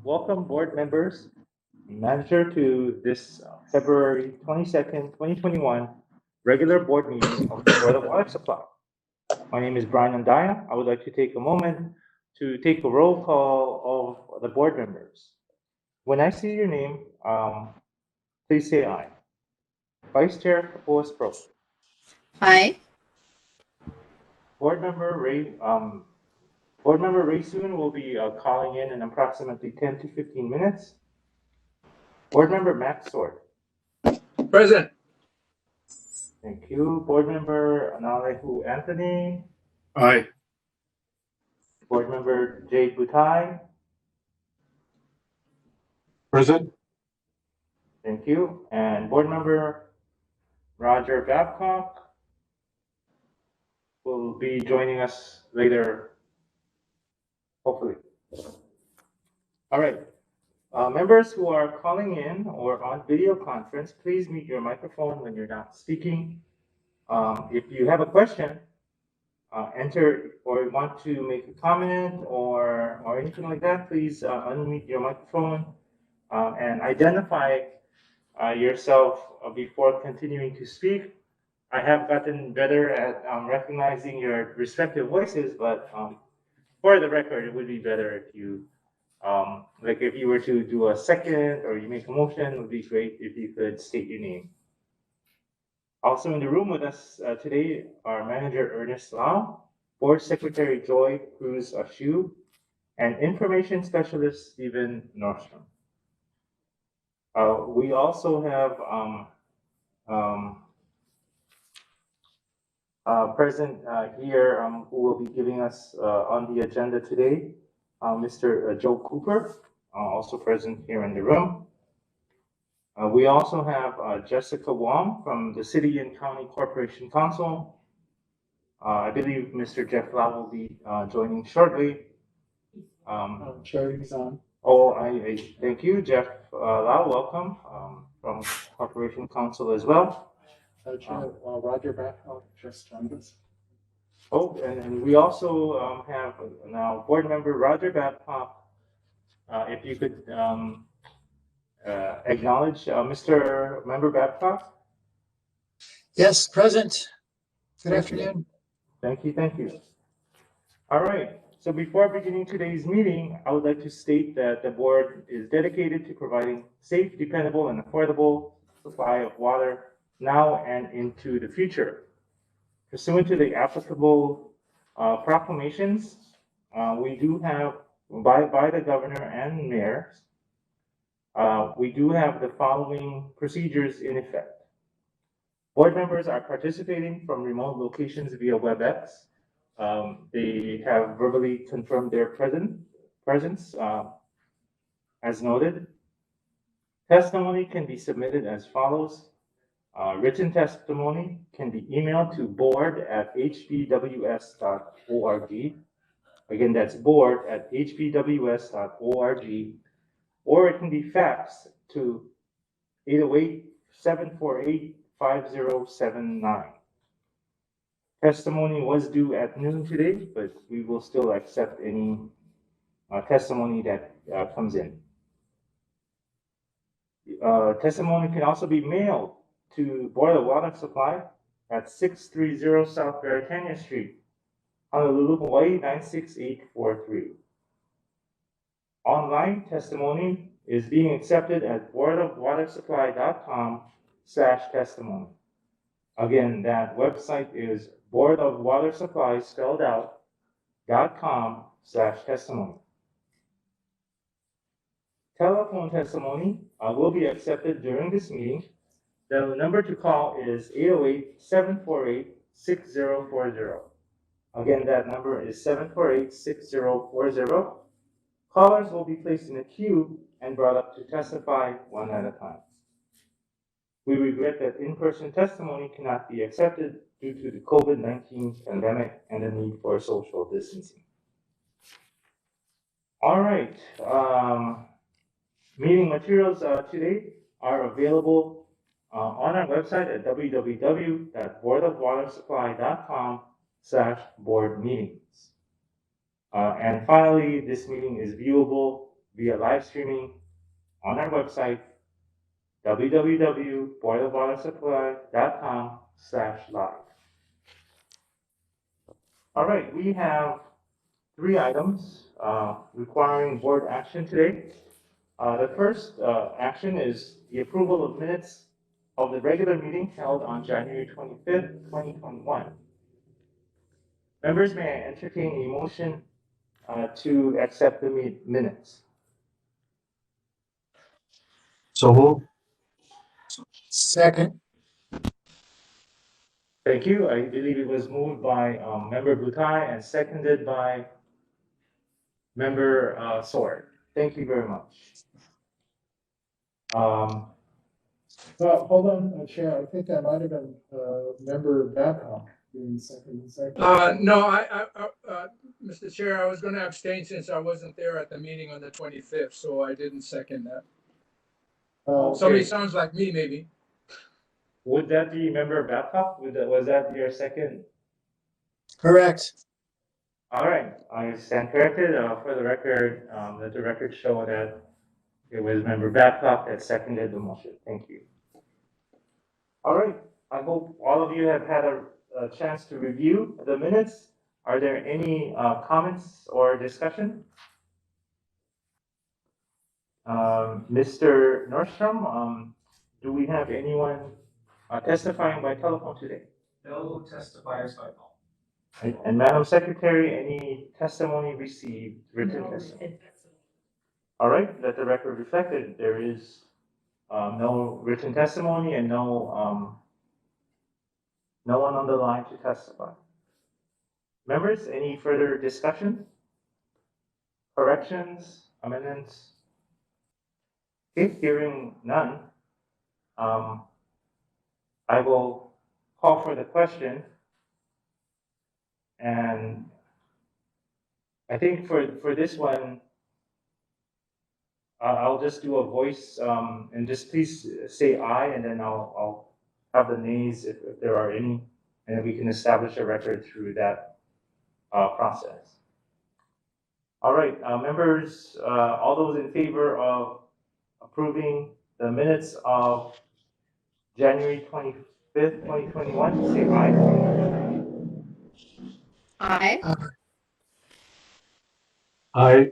Welcome, board members and manager, to this February 22nd, 2021 regular board meeting of the Board of Water Supply. My name is Brian Andaya. I would like to take a moment to take a roll call of the board members. When I see your name, please say aye. Vice Chair Kapoas Pro. Aye. Board Member Ray Soon will be calling in approximately 10 to 15 minutes. Board Member Matt Sword. Present. Thank you. Board Member Analehu Anthony. Aye. Board Member Jade Butai. Present. Thank you. And Board Member Roger Babcock will be joining us later, hopefully. All right. Members who are calling in or on video conference, please mute your microphone when you're not speaking. If you have a question, enter or want to make a comment or anything like that, please unmute your microphone and identify yourself before continuing to speak. I have gotten better at recognizing your respective voices, but for the record, it would be better if you, like if you were to do a second or you make a motion, it would be great if you could state your name. Also in the room with us today are Manager Ernest Lau, Board Secretary Joy Cruz Ashu, and Information Specialist Stephen Nordstrom. We also have present here who will be giving us on the agenda today, Mr. Joe Cooper, also present here in the room. We also have Jessica Wong from the City and County Corporation Council. I believe Mr. Jeff Lau will be joining shortly. Chair, he's on. Oh, I thank you, Jeff Lau. Welcome from Corporation Council as well. Chair, Roger Babcock just joined us. Oh, and we also have now Board Member Roger Babcock. If you could acknowledge Mr. Member Babcock. Yes, present. Good afternoon. Thank you, thank you. All right, so before beginning today's meeting, I would like to state that the board is dedicated to providing safe, dependable, and affordable supply of water now and into the future. Pursuant to the applicable proclamations, we do have, by the governor and mayor, we do have the following procedures in effect. Board members are participating from remote locations via WebEx. They have verbally confirmed their presence as noted. Testimony can be submitted as follows. Written testimony can be emailed to board@hbws.org. Again, that's board@hbws.org, or it can be faxed to 808-748-5079. Testimony was due at noon today, but we will still accept any testimony that comes in. Testimony can also be mailed to Board of Water Supply at 630 South Beretania Street, Honolulu, Hawaii 96843. Online testimony is being accepted at boardofwatersupply.com/testimony. Again, that website is boardofwatersupply spelled out .com/testimony. Telephone testimony will be accepted during this meeting. The number to call is 808-748-6040. Again, that number is 748-6040. Callers will be placed in a queue and brought up to testify one at a time. We regret that in-person testimony cannot be accepted due to the COVID-19 pandemic and the need for social distancing. All right. Meeting materials today are available on our website at www.boardofwatersupply.com/board meetings. And finally, this meeting is viewable via live streaming on our website, www.boilwatersupply.com/live. All right, we have 3 items requiring board action today. The first action is the approval of minutes of the regular meeting held on January 25th, 2021. Members, may I entertain a motion to accept the minutes? So move. Second. Thank you. I believe it was moved by Member Butai and seconded by Member Sword. Thank you very much. Well, hold on, Chair, I think that might have been Member Babcock being second. No, Mr. Chair, I was going to abstain since I wasn't there at the meeting on the 25th, so I didn't second that. Somebody sounds like me, maybe. Would that be Member Babcock? Was that your second? Correct. All right, I stand corrected. For the record, let the record show that it was Member Babcock that seconded the motion. Thank you. All right, I hope all of you have had a chance to review the minutes. Are there any comments or discussion? Mr. Nordstrom, do we have anyone testifying by telephone today? No testifiers by phone. And Madam Secretary, any testimony received, written testimony? All right, let the record reflect that there is no written testimony and no one on the line to testify. Members, any further discussion? Corrections, amendments? Okay, hearing none, I will call for the question. And I think for this one, I'll just do a voice, and just please say aye, and then I'll have the nays if there are any, and then we can establish a record through that process. All right, members, all those in favor of approving the minutes of January 25th, 2021, say aye. Aye. Aye.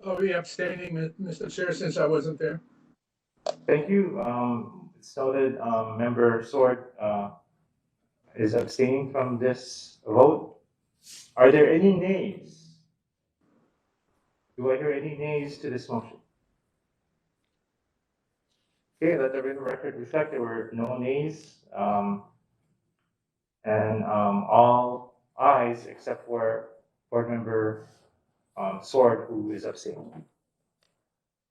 I'll be abstaining, Mr. Chair, since I wasn't there. Thank you. It's noted, Member Sword is abstaining from this vote. Are there any nays? Do I hear any nays to this motion? Okay, let the record reflect there were no nays, and all ayes except for Board Member Sword, who is abstaining.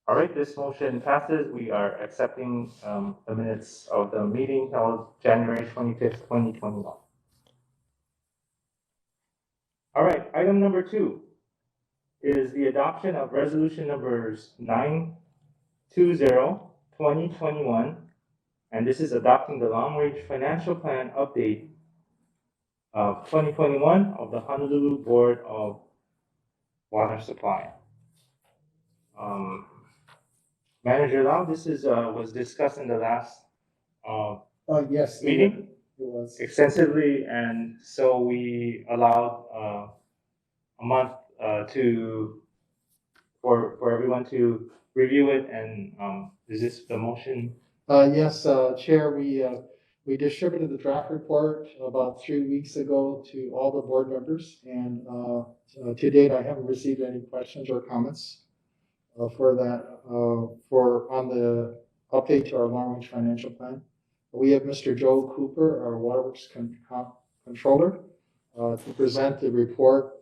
All right, this motion passes. We are accepting the minutes of the meeting held January 25th, 2021. All right, item number 2 is the adoption of resolution numbers 920/2021, and this is adopting the long-range financial plan update of 2021 of the Honolulu Board of Water Supply. Manager Lau, this is was discussed in the last Yes. meeting It was. extensively, and so we allowed a month for everyone to review it. And is this the motion? Yes, Chair, we distributed the draft report about 3 weeks ago to all the board members, and to date, I haven't received any questions or comments for that, on the update to our long-range financial plan. We have Mr. Joe Cooper, our Waterworks Controller, to present the report.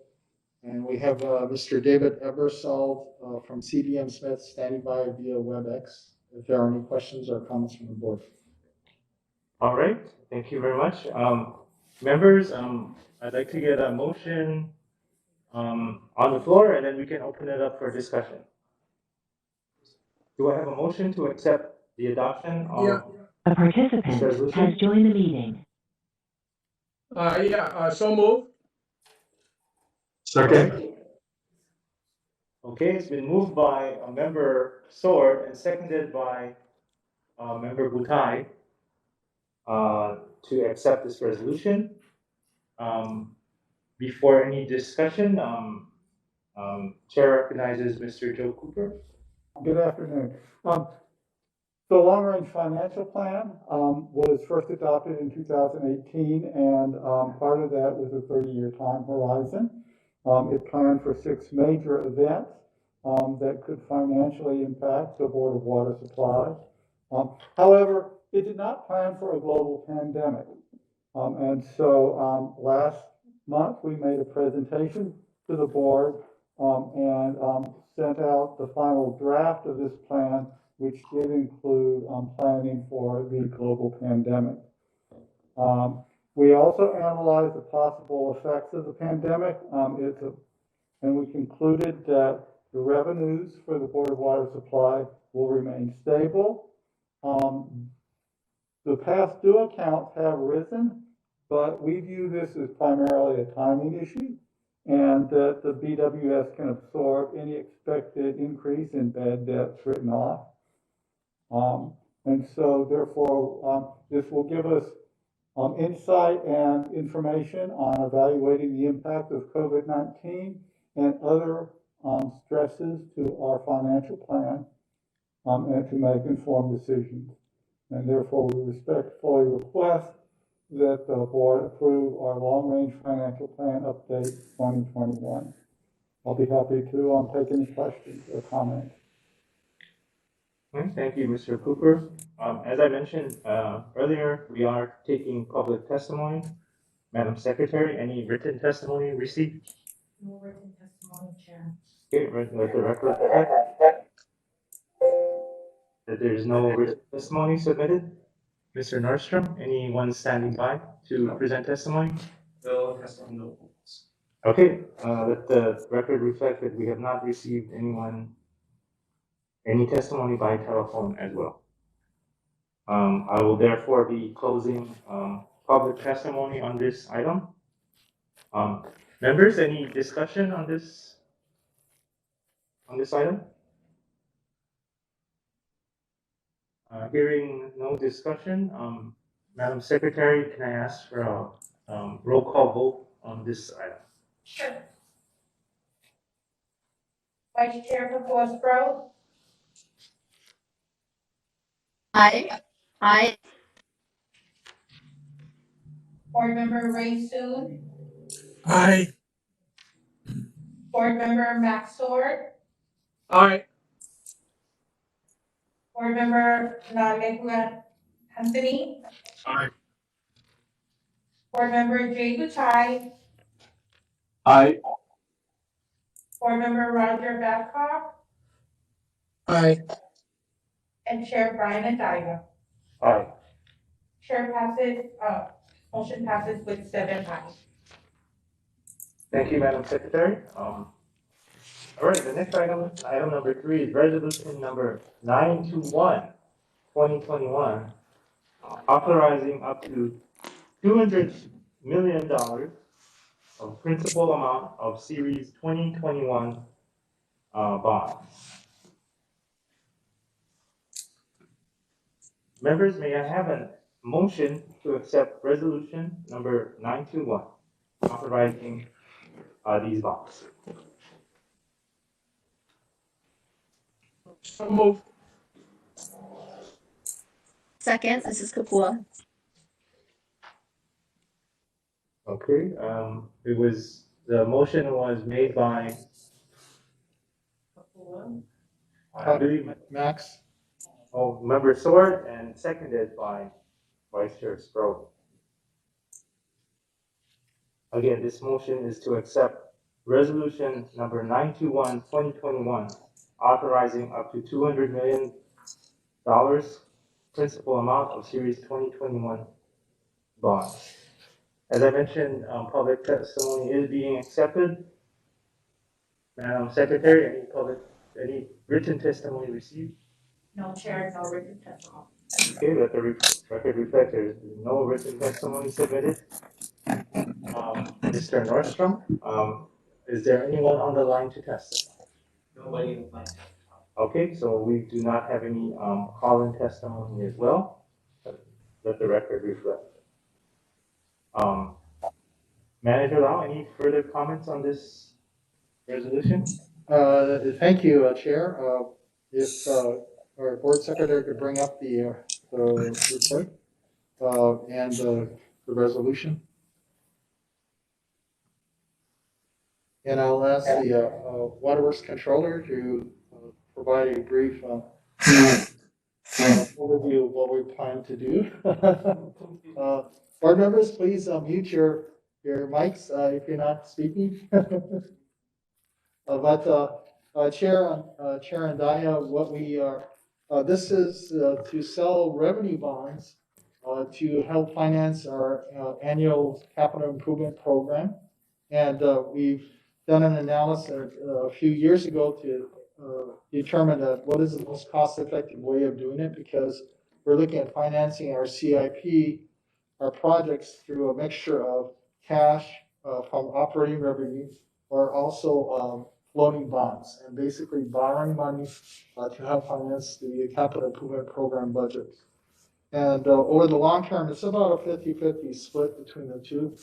And we have Mr. David Ebersol from CDM Smith standing by via WebEx if there are any questions or comments from the board. All right, thank you very much. Members, I'd like to get a motion on the floor, and then we can open it up for discussion. Do I have a motion to accept the adoption of A participant has joined the meeting. So moved. Second. Okay, it's been moved by a member Sword and seconded by member Butai to accept this resolution. Before any discussion, Chair recognizes Mr. Joe Cooper. Good afternoon. The long-range financial plan was first adopted in 2018, and part of that was a 30-year time horizon. It planned for 6 major events that could financially impact the Board of Water Supply. However, it did not plan for a global pandemic. And so last month, we made a presentation to the board and sent out the final draft of this plan, which did include planning for the global pandemic. We also analyzed the possible effects of the pandemic, and we concluded that the revenues for the Board of Water Supply will remain stable. The past due accounts have risen, but we view this as primarily a timing issue, and that the BWS can absorb any expected increase in bad debts written off. And so therefore, this will give us insight and information on evaluating the impact of COVID-19 and other stresses to our financial plan and to make informed decisions. And therefore, we respectfully request that the board approve our long-range financial plan update 2021. I'll be happy to take any questions or comments. Thank you, Mr. Cooper. As I mentioned earlier, we are taking public testimony. Madam Secretary, any written testimony received? No written testimony, Chair. Okay, let the record reflect that there is no written testimony submitted. Mr. Nordstrom, anyone standing by to present testimony? No testimony, no votes. Okay, let the record reflect that we have not received any testimony by telephone as well. I will therefore be closing public testimony on this item. Members, any discussion on this item? Hearing no discussion, Madam Secretary, can I ask for a roll call vote on this item? Sure. Vice Chair Capozzo. Aye. Aye. Board Member Ray Soon. Aye. Board Member Max Sword. Aye. Board Member Nalegua Anthony. Aye. Board Member Jay Butai. Aye. Board Member Roger Babcock. Aye. And Chair Brian Adiva. Aye. Chair passes, motion passes with 7 ayes. Thank you, Madam Secretary. All right, the next item, item number 3 is resolution number 921, 2021, authorizing up to $200 million of principal amount of Series 2021 bonds. Members, may I have a motion to accept resolution number 921, authorizing these bonds? So moved. Second, this is Kapua. Okay, the motion was made by, I believe, Max? Member Sword and seconded by Vice Chair Sproul. Again, this motion is to accept resolution number 921, 2021, authorizing up to $200 million principal amount of Series 2021 bonds. As I mentioned, public testimony is being accepted. Madam Secretary, any written testimony received? No, Chair, no written testimony. Okay, let the record reflect there is no written testimony submitted. Mr. Nordstrom, is there anyone on the line to testify? No Nobody in the plan. Okay, so we do not have any call-in testimony as well. Let the record reflect. Manager Lau, any further comments on this resolution? Thank you, Chair. If our board secretary could bring up the report and the resolution. And I'll ask the Waterworks controller to provide a brief overview of what we plan to do. Board members, please mute your mics if you're not speaking. Chair Andaya, what we are, this is to sell revenue bonds to help finance our annual capital improvement program. And we've done an analysis a few years ago to determine what is the most cost-effective way of doing it, because we're looking at financing our CIP, our projects, through a mixture of cash from operating revenue, or also floating bonds, and basically borrowing money to help finance the capital improvement program budget. And over the long term, it's about a 50-50 split between the two.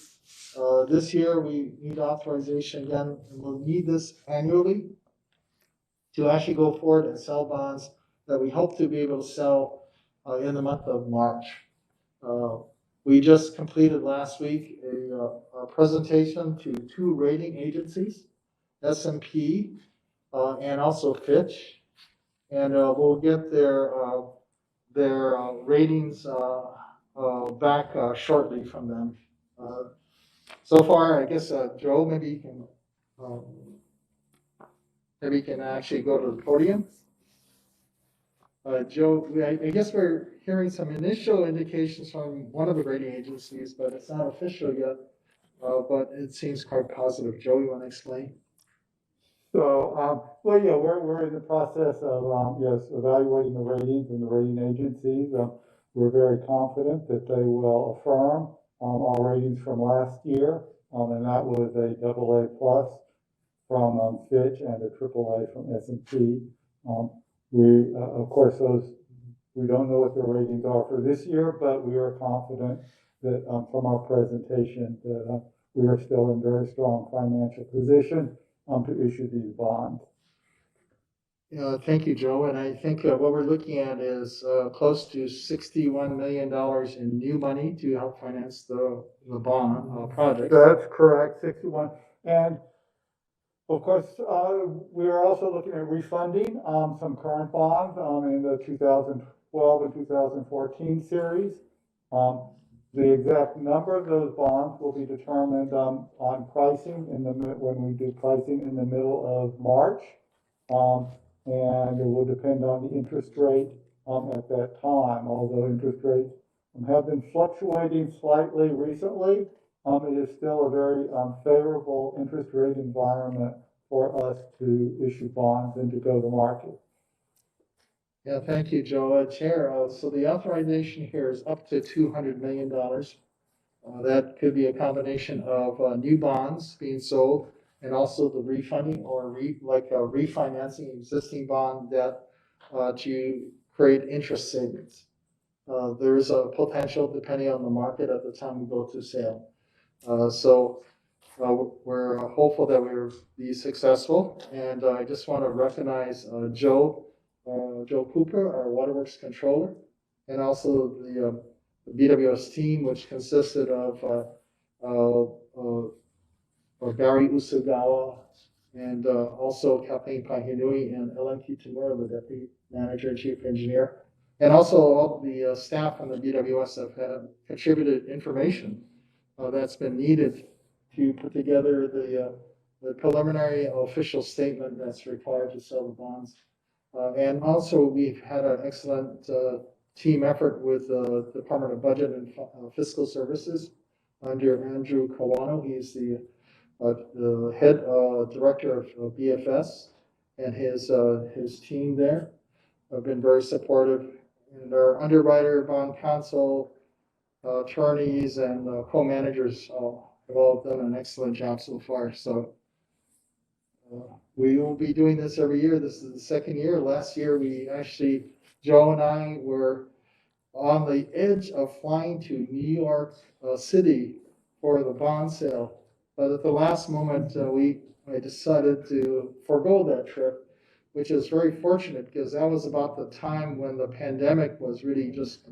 This year, we need authorization again, and we'll need this annually to actually go forward and sell bonds that we hope to be able to sell in the month of March. We just completed last week a presentation to 2 rating agencies, S&P and also Fitch, and we'll get their ratings back shortly from them. So far, I guess Joe, maybe you can actually go to the podium. Joe, I guess we're hearing some initial indications from one of the rating agencies, but it's not official yet. But it seems quite positive. Joe, you want to explain? So, well, yeah, we're in the process of, yes, evaluating the ratings and the rating agencies. We're very confident that they will affirm our ratings from last year, and that was a AA plus from Fitch and a AAA from S&P. Of course, we don't know what the ratings are for this year, but we are confident that from our presentation that we are still in very strong financial position to issue these bonds. Thank you, Joe. And I think what we're looking at is close to $61 million in new money to help finance the bond project. That's correct, 61. And of course, we are also looking at refunding some current bonds in the 2012 and 2014 series. The exact number of those bonds will be determined on pricing when we do pricing in the middle of March. And it will depend on the interest rate at that time. Although interest rates have been fluctuating slightly recently, it is still a very favorable interest rate environment for us to issue bonds and to go to market. Yeah, thank you, Joe. Chair, so the authorization here is up to $200 million. That could be a combination of new bonds being sold and also the refunding or refinancing existing bond debt to create interest savings. There is a potential depending on the market at the time we go to sale. We're hopeful that we'll be successful, and I just want to recognize Joe Cooper, our Waterworks controller, and also the BWS team, which consisted of Barry Usagawa and also Kathleen Pahinui and Ellen Kitamura, the deputy manager and chief engineer, and also all the staff from the BWS have contributed information that's been needed to put together the preliminary official statement that's required to sell the bonds. And also, we've had an excellent team effort with the Department of Budget and Fiscal Services under Andrew Kawano. He's the head director of BFS, and his team there have been very supportive. And our underwriter, bond counsel, attorneys, and co-managers have all done an excellent job so far. So We will be doing this every year. This is the second year. Last year, Joe and I were on the edge of flying to New York City for the bond sale. But at the last moment, I decided to forego that trip, which is very fortunate because that was about the time when the pandemic was really just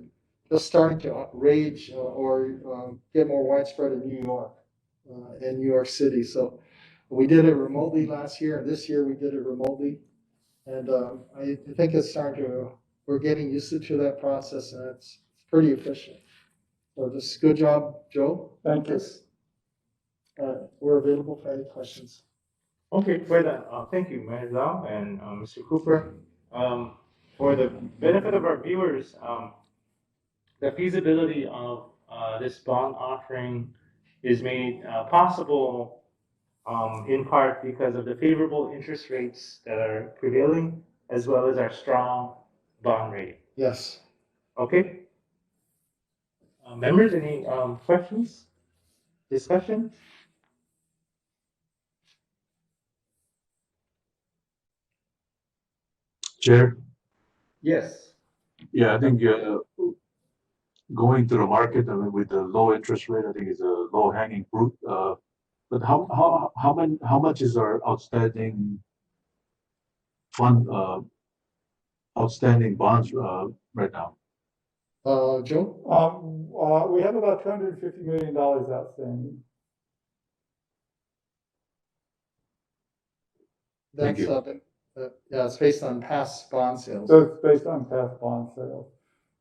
starting to rage or get more widespread in New York City. So we did it remotely last year, and this year we did it remotely. And I think we're getting used to that process, and it's pretty efficient. So just good job, Joe. Thank you. We're available for any questions. Okay, for that, thank you, Mayor Lau and Mr. Cooper. For the benefit of our viewers, the feasibility of this bond offering is made possible in part because of the favorable interest rates that are prevailing, as well as our strong bond rating. Yes. Okay. Members, any questions, discussion? Chair, Yes. yeah, I think going to the market, I mean, with the low interest rate, I think is a low hanging fruit. But how much is our outstanding outstanding bonds right now? Joe? We have about $250 million outstanding. Thank you. Yeah, it's based on past bond sales. So it's based on past bond sales.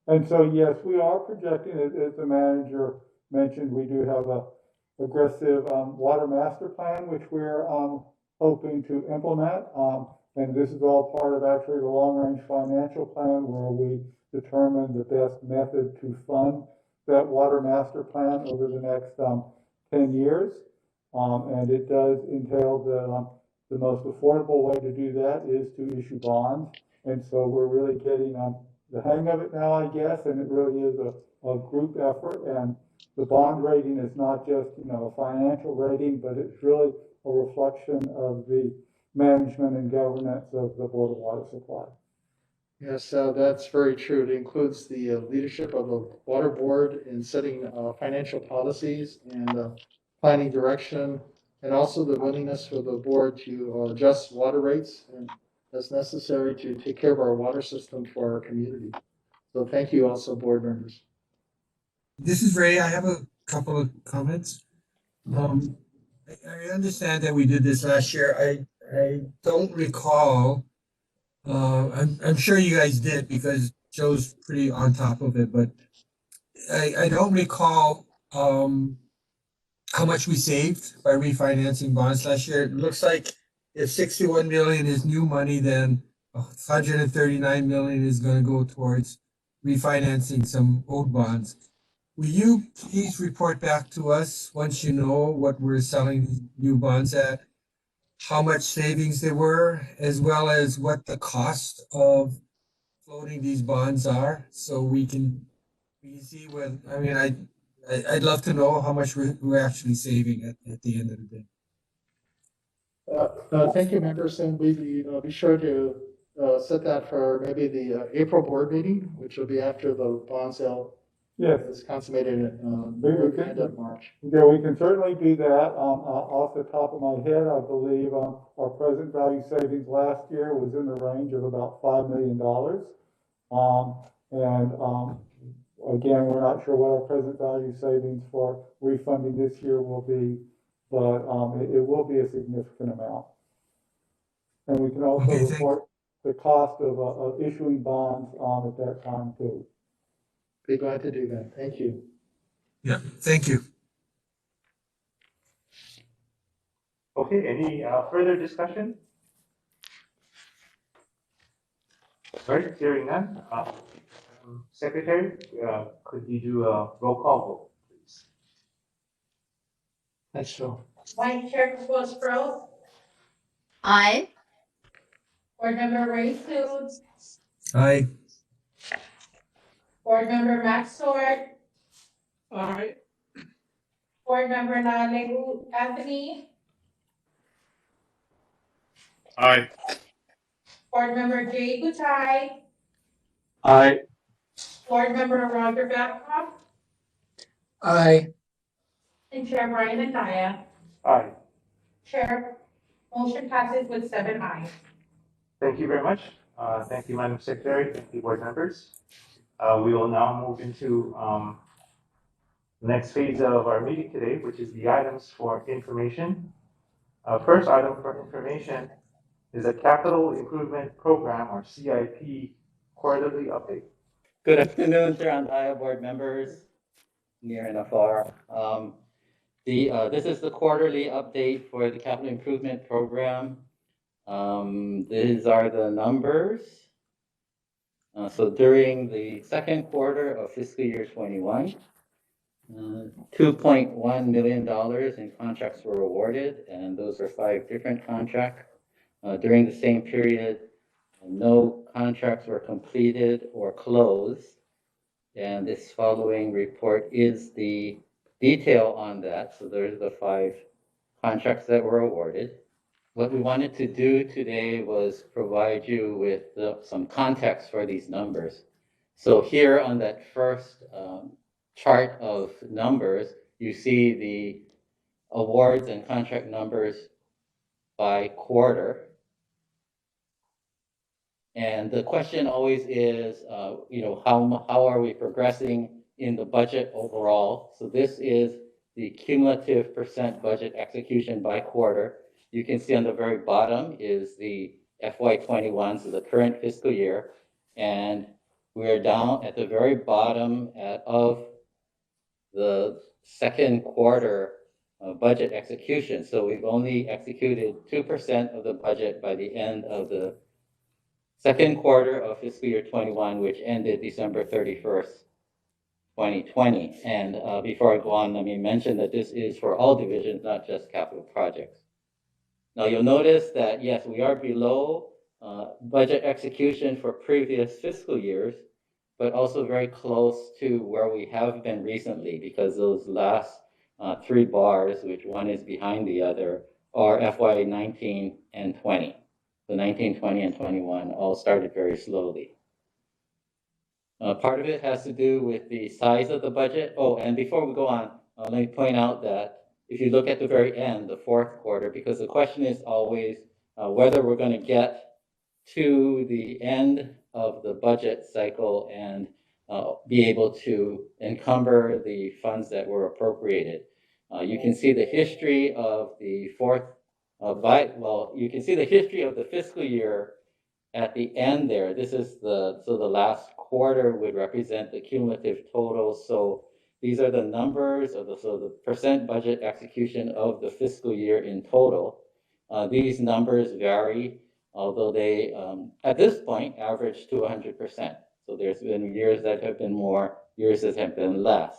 And so, yes, we are projecting, as the manager mentioned, we do have a aggressive water master plan, which we're hoping to implement. And this is all part of actually the long-range financial plan where we determine the best method to fund that water master plan over the next 10 years. And it does entail the most affordable way to do that is to issue bonds. And so we're really getting the hang of it now, I guess, and it really is a group effort. And the bond rating is not just, a financial rating, but it's really a reflection of the management and governance of the Board of Water Supply. Yes, that's very true. It includes the leadership of the Water Board in setting financial policies and planning direction, and also the willingness for the board to adjust water rates and as necessary to take care of our water system for our community. So thank you also, board members. This is Ray. I have a couple of comments. I understand that we did this last year. I don't recall. I'm sure you guys did because Joe's pretty on top of it, but I don't recall how much we saved by refinancing bonds last year. It looks like if 61 million is new money, then 139 million is going to go towards refinancing some old bonds. Will you please report back to us once you know what we're selling new bonds at, how much savings there were, as well as what the cost of floating these bonds are, so we can see what, I'd love to know how much we're actually saving at the end of the day. Thank you, members, and we be sure to set that for maybe the April board meeting, which will be after the bond sale. Yes, is consummated at the end of March. Yeah, we can certainly do that. Off the top of my head, I believe our present value savings last year was in the range of about $5 million. Again, we're not sure what our present value savings for refunding this year will be, but it will be a significant amount. And we can also report the cost of issuing bonds at that time too. Be glad to do that. Thank you. Yeah, thank you. Okay, any further discussion? All right, hearing none. Secretary, could you do a roll call vote, please? Thanks, Joe. Vice Chair Sprouse, Aye. Board Member Ray Sood, Aye. Board Member Max Sword, All right, Board Member Nalegu Anthony, Aye. Board Member Jay Butai, Aye. Board Member Roger Babcock, Aye. and Chair Brian Anaya. Aye. Chair, motion passes with 7 ayes. Thank you very much. Thank you, Madam Secretary. Thank you, board members. We will now move into the next phase of our meeting today, which is the items for information. First item for information is a Capital Improvement Program, or CIP, quarterly update. Good afternoon, Chair Antaya, board members, near and afar. This is the quarterly update for the capital improvement program. These are the numbers. So during the second quarter of fiscal year 21, $2.1 million in contracts were awarded, and those are 5 different contracts. During the same period, no contracts were completed or closed. And this following report is the detail on that. So there's the 5 contracts that were awarded. What we wanted to do today was provide you with some context for these numbers. So here on that first chart of numbers, you see the awards and contract numbers by quarter. And the question always is, how are we progressing in the budget overall? So this is the cumulative percent budget execution by quarter. You can see on the very bottom is the FY21, so the current fiscal year. And we are down at the very bottom of the second quarter budget execution. So we've only executed 2% of the budget by the end of the second quarter of fiscal year 21, which ended December 31st, 2020. And before I go on, let me mention that this is for all divisions, not just capital projects. Now you'll notice that, yes, we are below budget execution for previous fiscal years, but also very close to where we have been recently, because those last 3 bars, which one is behind the other, are FY 19 and 20. The 19, 20, and 21 all started very slowly. Part of it has to do with the size of the budget. Oh, and before we go on, let me point out that if you look at the very end, the 4th quarter, because the question is always whether we're going to get to the end of the budget cycle and be able to encumber the funds that were appropriated. You can see the history of the 4th you can see the history of the fiscal year at the end there. This is the last quarter would represent the cumulative total. So these are the numbers of the percent budget execution of the fiscal year in total. These numbers vary, although they, at this point, average to 100%. So there's been years that have been more, years that have been less.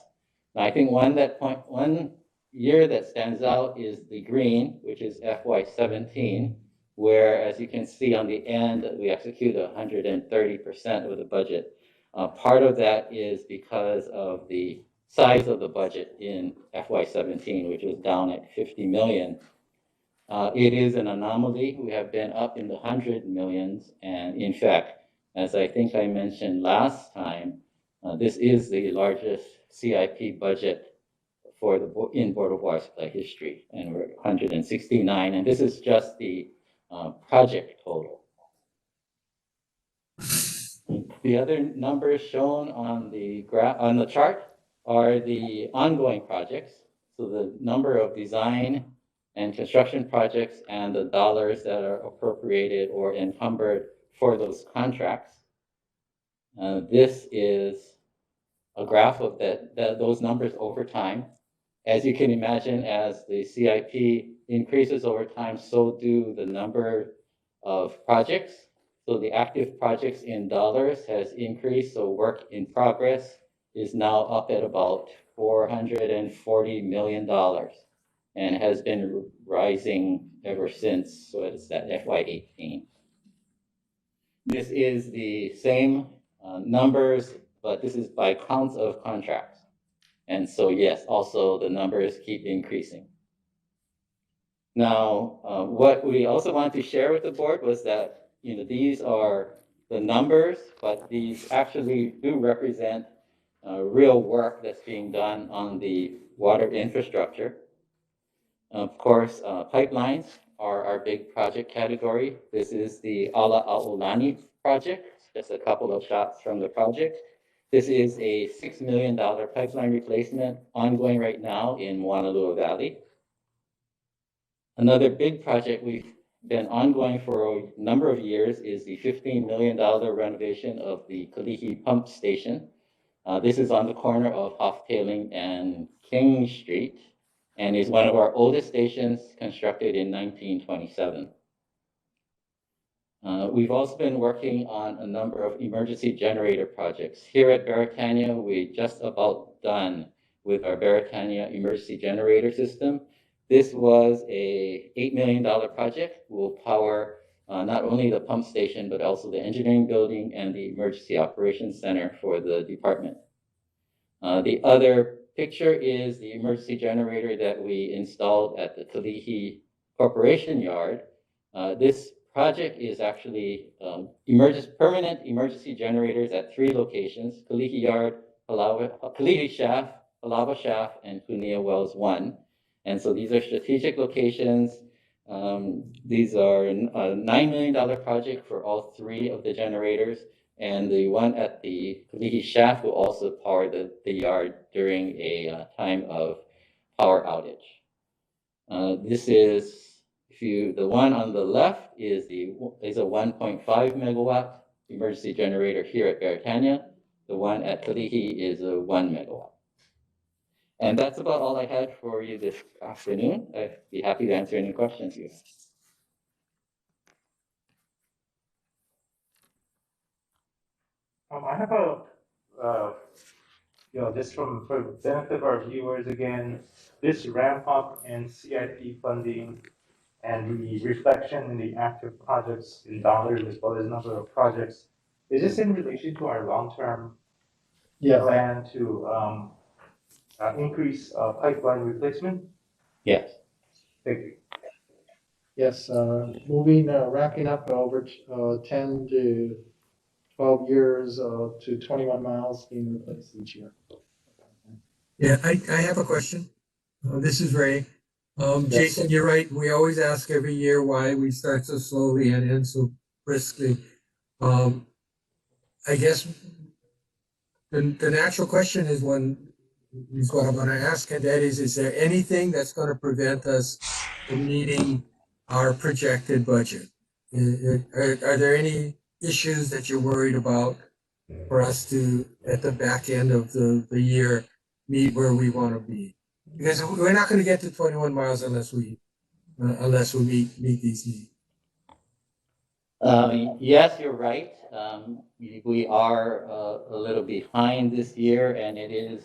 Now, I think one year that stands out is the green, which is FY17, where, as you can see on the end, we execute 130% of the budget. Part of that is because of the size of the budget in FY17, which was down at 50 million. It is an anomaly. We have been up in the 100 millions. And in fact, as I think I mentioned last time, this is the largest CIP budget for in Board of Water Supply history, and we're 169, and this is just the project total. The other numbers shown on the chart are the ongoing projects, so the number of design and construction projects and the dollars that are appropriated or encumbered for those contracts. This is a graph of those numbers over time. As you can imagine, as the CIP increases over time, so do the number of projects. So the active projects in dollars has increased, so work in progress is now up at about $440 million and has been rising ever since, so it's that FY18. This is the same numbers, but this is by counts of contracts. And so, yes, also the numbers keep increasing. Now, what we also want to share with the board was that, these are the numbers, but these actually do represent real work that's being done on the water infrastructure. Of course, pipelines are our big project category. This is the Ala Aulani project, just a couple of shots from the project. This is a $6 million pipeline replacement ongoing right now in Wanalua Valley. Another big project we've been ongoing for a number of years is the $15 million renovation of the Kalihi Pump Station. This is on the corner of Hoftailing and King Street, and is one of our oldest stations, constructed in 1927. We've also been working on a number of emergency generator projects. Here at Beretania, we're just about done with our Beretania emergency generator system. This was a $8 million project. Will power not only the pump station, but also the engineering building and the emergency operations center for the department. The other picture is the emergency generator that we installed at the Kalihi Corporation Yard. This project is actually permanent emergency generators at 3 locations: Kalihi Yard, Kalihi Shaft, Palava Shaft, and Kunia Wells 1. And so these are strategic locations. These are a $9 million project for all 3 of the generators. And the one at the Kalihi Shaft will also power the yard during a time of power outage. This is, the one on the left is a 1.5 megawatt emergency generator here at Beretania. The one at Kalihi is a 1 megawatt. And that's about all I had for you this afternoon. I'd be happy to answer any questions you have. I have just for the benefit of our viewers again, this ramp up in CIP funding and the reflection in the active projects in dollars as well as number of projects, is this in relation to our long-term plan to increase pipeline replacement? Yes. Thank you. Yes, wrapping up over 10 to 12 years to 21 miles being replaced each year. Yeah, I have a question. This is Ray. Yes. Jason, you're right. We always ask every year why we start so slowly and end so briskly. I guess the natural question is what I'm going to ask, and that is there anything that's going to prevent us from meeting our projected budget? Are there any issues that you're worried about for us to, at the back end of the year, meet where we want to be? Because we're not going to get to 21 miles unless we meet these needs. Yes, you're right. We are a little behind this year, and it is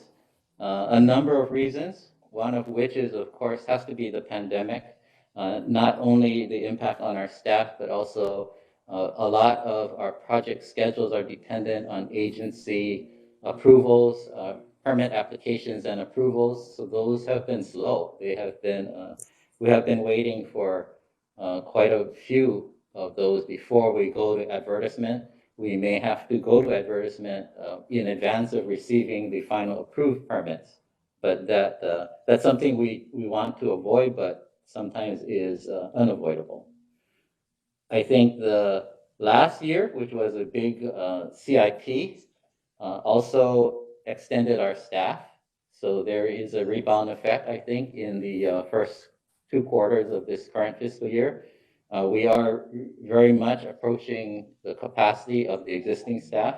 a number of reasons. One of which is, of course, has to be the pandemic. Not only the impact on our staff, but also a lot of our project schedules are dependent on agency approvals, permit applications and approvals. So those have been slow. They have been, we have been waiting for quite a few of those before we go to advertisement. We may have to go to advertisement in advance of receiving the final approved permits. But that's something we want to avoid, but sometimes is unavoidable. I think the last year, which was a big CIP, also extended our staff. So there is a rebound effect, I think, in the first 2 quarters of this current fiscal year. We are very much approaching the capacity of the existing staff.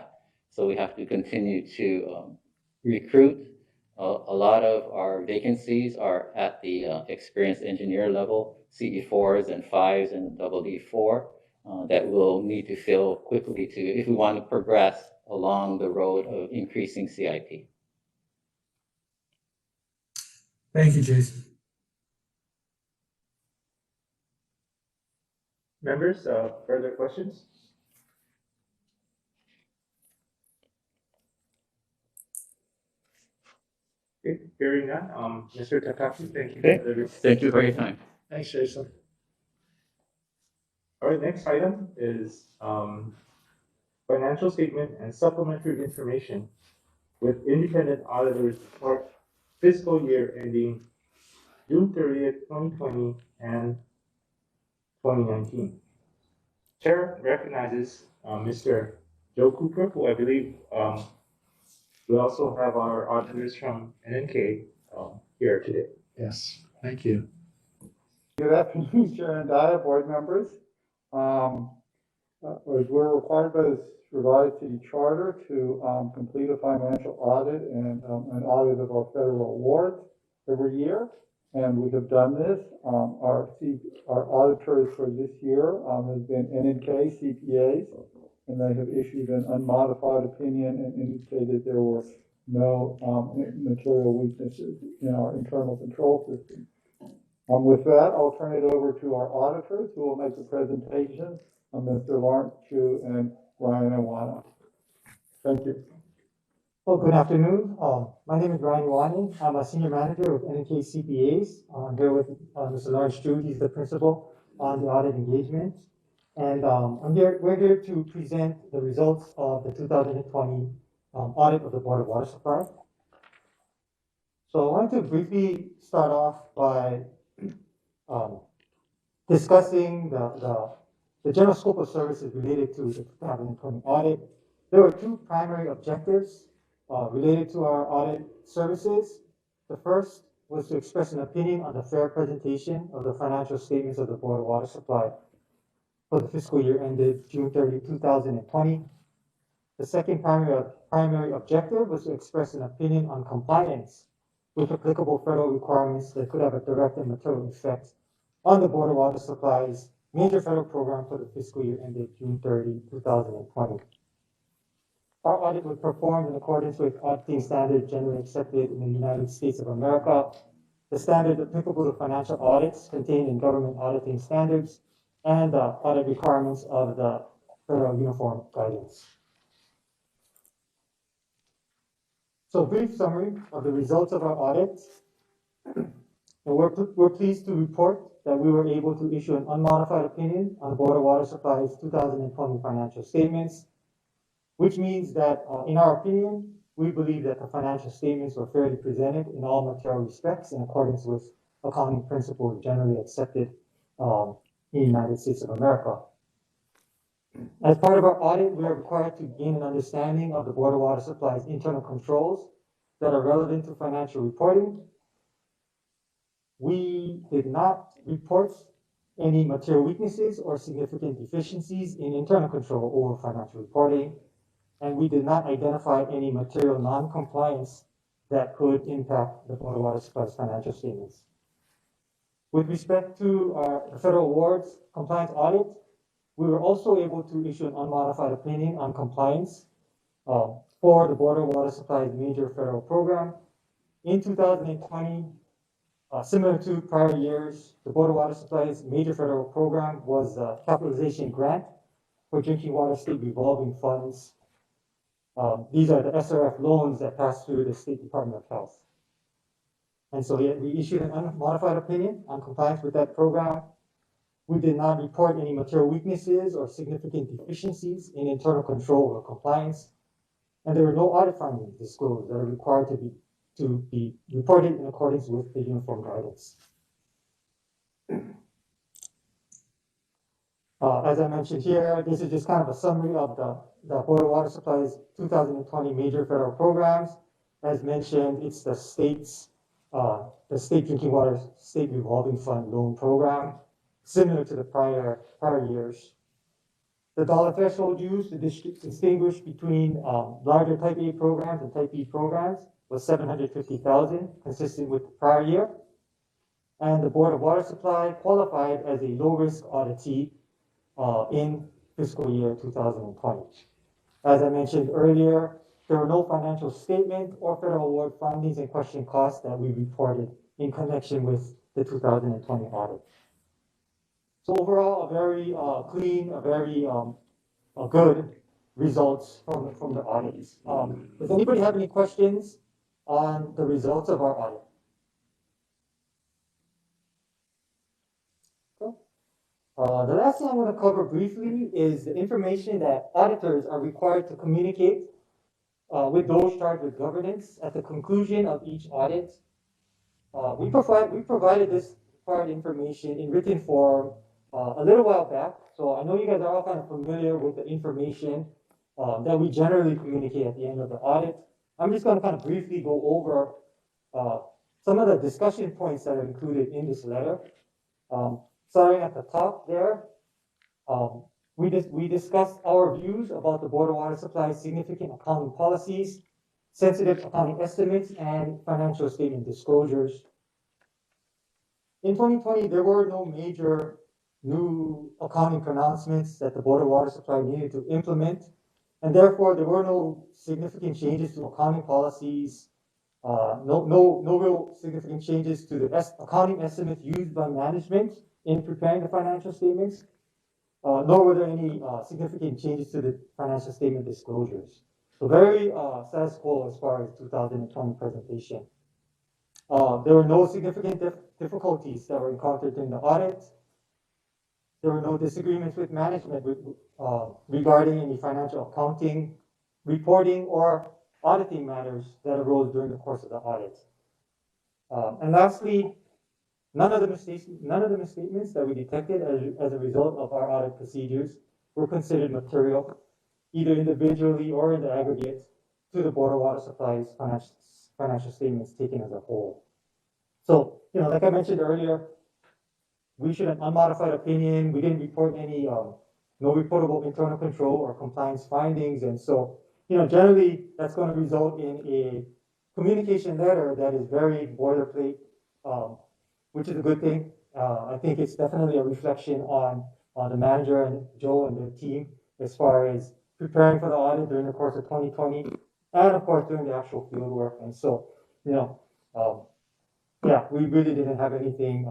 So we have to continue to recruit. A lot of our vacancies are at the experienced engineer level, CE4s and 5s and EE4, that we'll need to fill quickly if we want to progress along the road of increasing CIP. Thank you, Jason. Members, further questions? Okay, hearing none, Mr. Takashi, thank you. Okay, thank you for your time. Thanks, Jason. All right, next item is financial statement and supplementary information with independent auditors for fiscal year ending June 30th, 2020 and 2019. Chair recognizes Mr. Joe Cooper, who I believe we also have our auditors from NNK here today. Yes, thank you. Good afternoon, Chair and Dia, board members. We're required by the revised city charter to complete a financial audit and an audit of our federal awards every year. And we have done this. Our auditors for this year has been NNK CPAs, and they have issued an unmodified opinion and indicated there were no material weaknesses in our internal control system. With that, I'll turn it over to our auditors who will make the presentation, Mr. Lawrence Chu and Ryan Iwana. Thank you. Well, good afternoon. My name is Ryan Iwana. I'm a senior manager with NNK CPAs. I'm here with Mr. Lawrence Chu. He's the principal on the audit engagement. And we're here to present the results of the 2020 audit of the Board of Water Supply. So I want to briefly start off by discussing the general scope of services related to the 2020 audit. There were two primary objectives related to our audit services. The first was to express an opinion on the fair presentation of the financial statements of the Board of Water Supply for the fiscal year ended June 30, 2020. The second primary objective was to express an opinion on compliance with applicable federal requirements that could have a direct and material effect on the Board of Water Supply's major federal program for the fiscal year ended June 30, 2020. Our audit was performed in accordance with auditing standards generally accepted in the United States of America, the standard applicable to financial audits contained in government auditing standards, and the audit requirements of the Federal Uniform Guidance. So, brief summary of the results of our audit. We're pleased to report that we were able to issue an unmodified opinion on the Board of Water Supply's 2020 financial statements, which means that, in our opinion, we believe that the financial statements were fairly presented in all material respects in accordance with accounting principles generally accepted in the United States of America. As part of our audit, we are required to gain an understanding of the Board of Water Supply's internal controls that are relevant to financial reporting. We did not report any material weaknesses or significant deficiencies in internal control over financial reporting, and we did not identify any material non-compliance that could impact the Board of Water Supply's financial statements. With respect to the federal awards compliance audit, we were also able to issue an unmodified opinion on compliance for the Board of Water Supply's major federal program. In 2020, similar to prior years, the Board of Water Supply's major federal program was a capitalization grant for drinking water state revolving funds. These are the SRF loans that pass through the State Department of Health. And so we issued an unmodified opinion on compliance with that program. We did not report any material weaknesses or significant deficiencies in internal control or compliance, and there were no audit findings disclosed that are required to be reported in accordance with the Uniform Guidance. As I mentioned here, this is just kind of a summary of the Board of Water Supply's 2020 major federal programs. As mentioned, it's the State Drinking Water State Revolving Fund Loan Program, similar to the prior years. The dollar threshold used to distinguish between larger Type A programs and Type B programs was $750,000, consistent with the prior year. And the Board of Water Supply qualified as a low-risk auditee in fiscal year 2020. As I mentioned earlier, there were no financial statement or federal award findings and question costs that we reported in connection with the 2020 audit. So overall, a very clean, a very good results from the audits. Does anybody have any questions on the results of our audit? The last thing I want to cover briefly is the information that auditors are required to communicate with those charged with governance at the conclusion of each audit. We provided this required information in written form a little while back. So I know you guys are all kind of familiar with the information that we generally communicate at the end of the audit. I'm just going to kind of briefly go over some of the discussion points that are included in this letter. Starting at the top there, we discussed our views about the Board of Water Supply's significant accounting policies, sensitive accounting estimates, and financial statement disclosures. In 2020, there were no major new accounting pronouncements that the Board of Water Supply needed to implement, and therefore there were no significant changes to accounting policies, no real significant changes to the accounting estimates used by management in preparing the financial statements, nor were there any significant changes to the financial statement disclosures. So very status quo as far as 2020 presentation. There were no significant difficulties that were encountered during the audit. There were no disagreements with management regarding any financial accounting, reporting, or auditing matters that arose during the course of the audit. And lastly, none of the misstatements that we detected as a result of our audit procedures were considered material, either individually or in the aggregate, to the Board of Water Supply's financial statements taken as a whole. So, like I mentioned earlier, we issued an unmodified opinion. We didn't report any no reportable internal control or compliance findings. And so, generally that's going to result in a communication letter that is very boilerplate, which is a good thing. I think it's definitely a reflection on the manager and Joe and their team as far as preparing for the audit during the course of 2020, and of course during the actual field work. And so, yeah, we really didn't have anything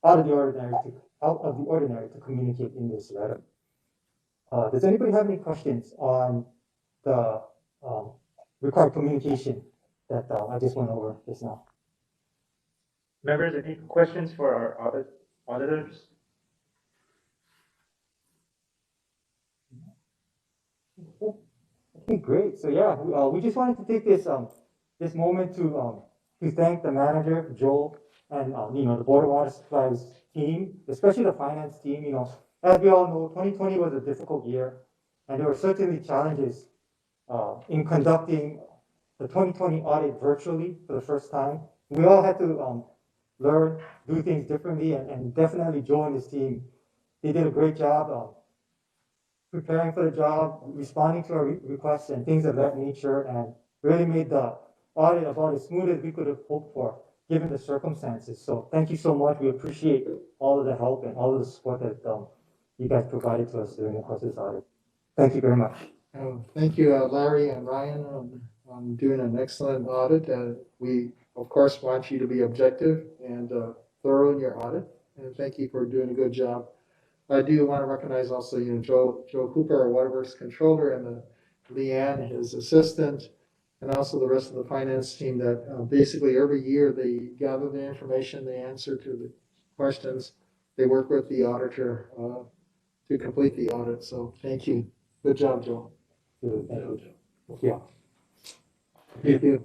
out of the ordinary to communicate in this letter. Does anybody have any questions on the required communication that I just went over just now? Members, any questions for our auditors? Okay, great. So yeah, we just wanted to take this moment to thank the manager, Joel, and the Board of Water Supply's team, especially the finance team. As we all know, 2020 was a difficult year, and there were certainly challenges in conducting the 2020 audit virtually for the first time. We all had to learn, do things differently, and definitely Joel and his team, they did a great job preparing for the job, responding to our requests and things of that nature, and really made the audit about as smooth as we could have hoped for, given the circumstances. So thank you so much. We appreciate all of the help and all of the support that you guys provided to us during the course of this audit. Thank you very much. Thank you, Larry and Ryan, on doing an excellent audit. We, of course, want you to be objective and thorough in your audit, and thank you for doing a good job. I do want to recognize also, Joe Cooper, our Waterworks controller, and Leanne, his assistant, and also the rest of the finance team that basically every year they gather the information, they answer to the questions, they work with the auditor to complete the audit. So thank you. Good job, Joe. Thank you. Thank you.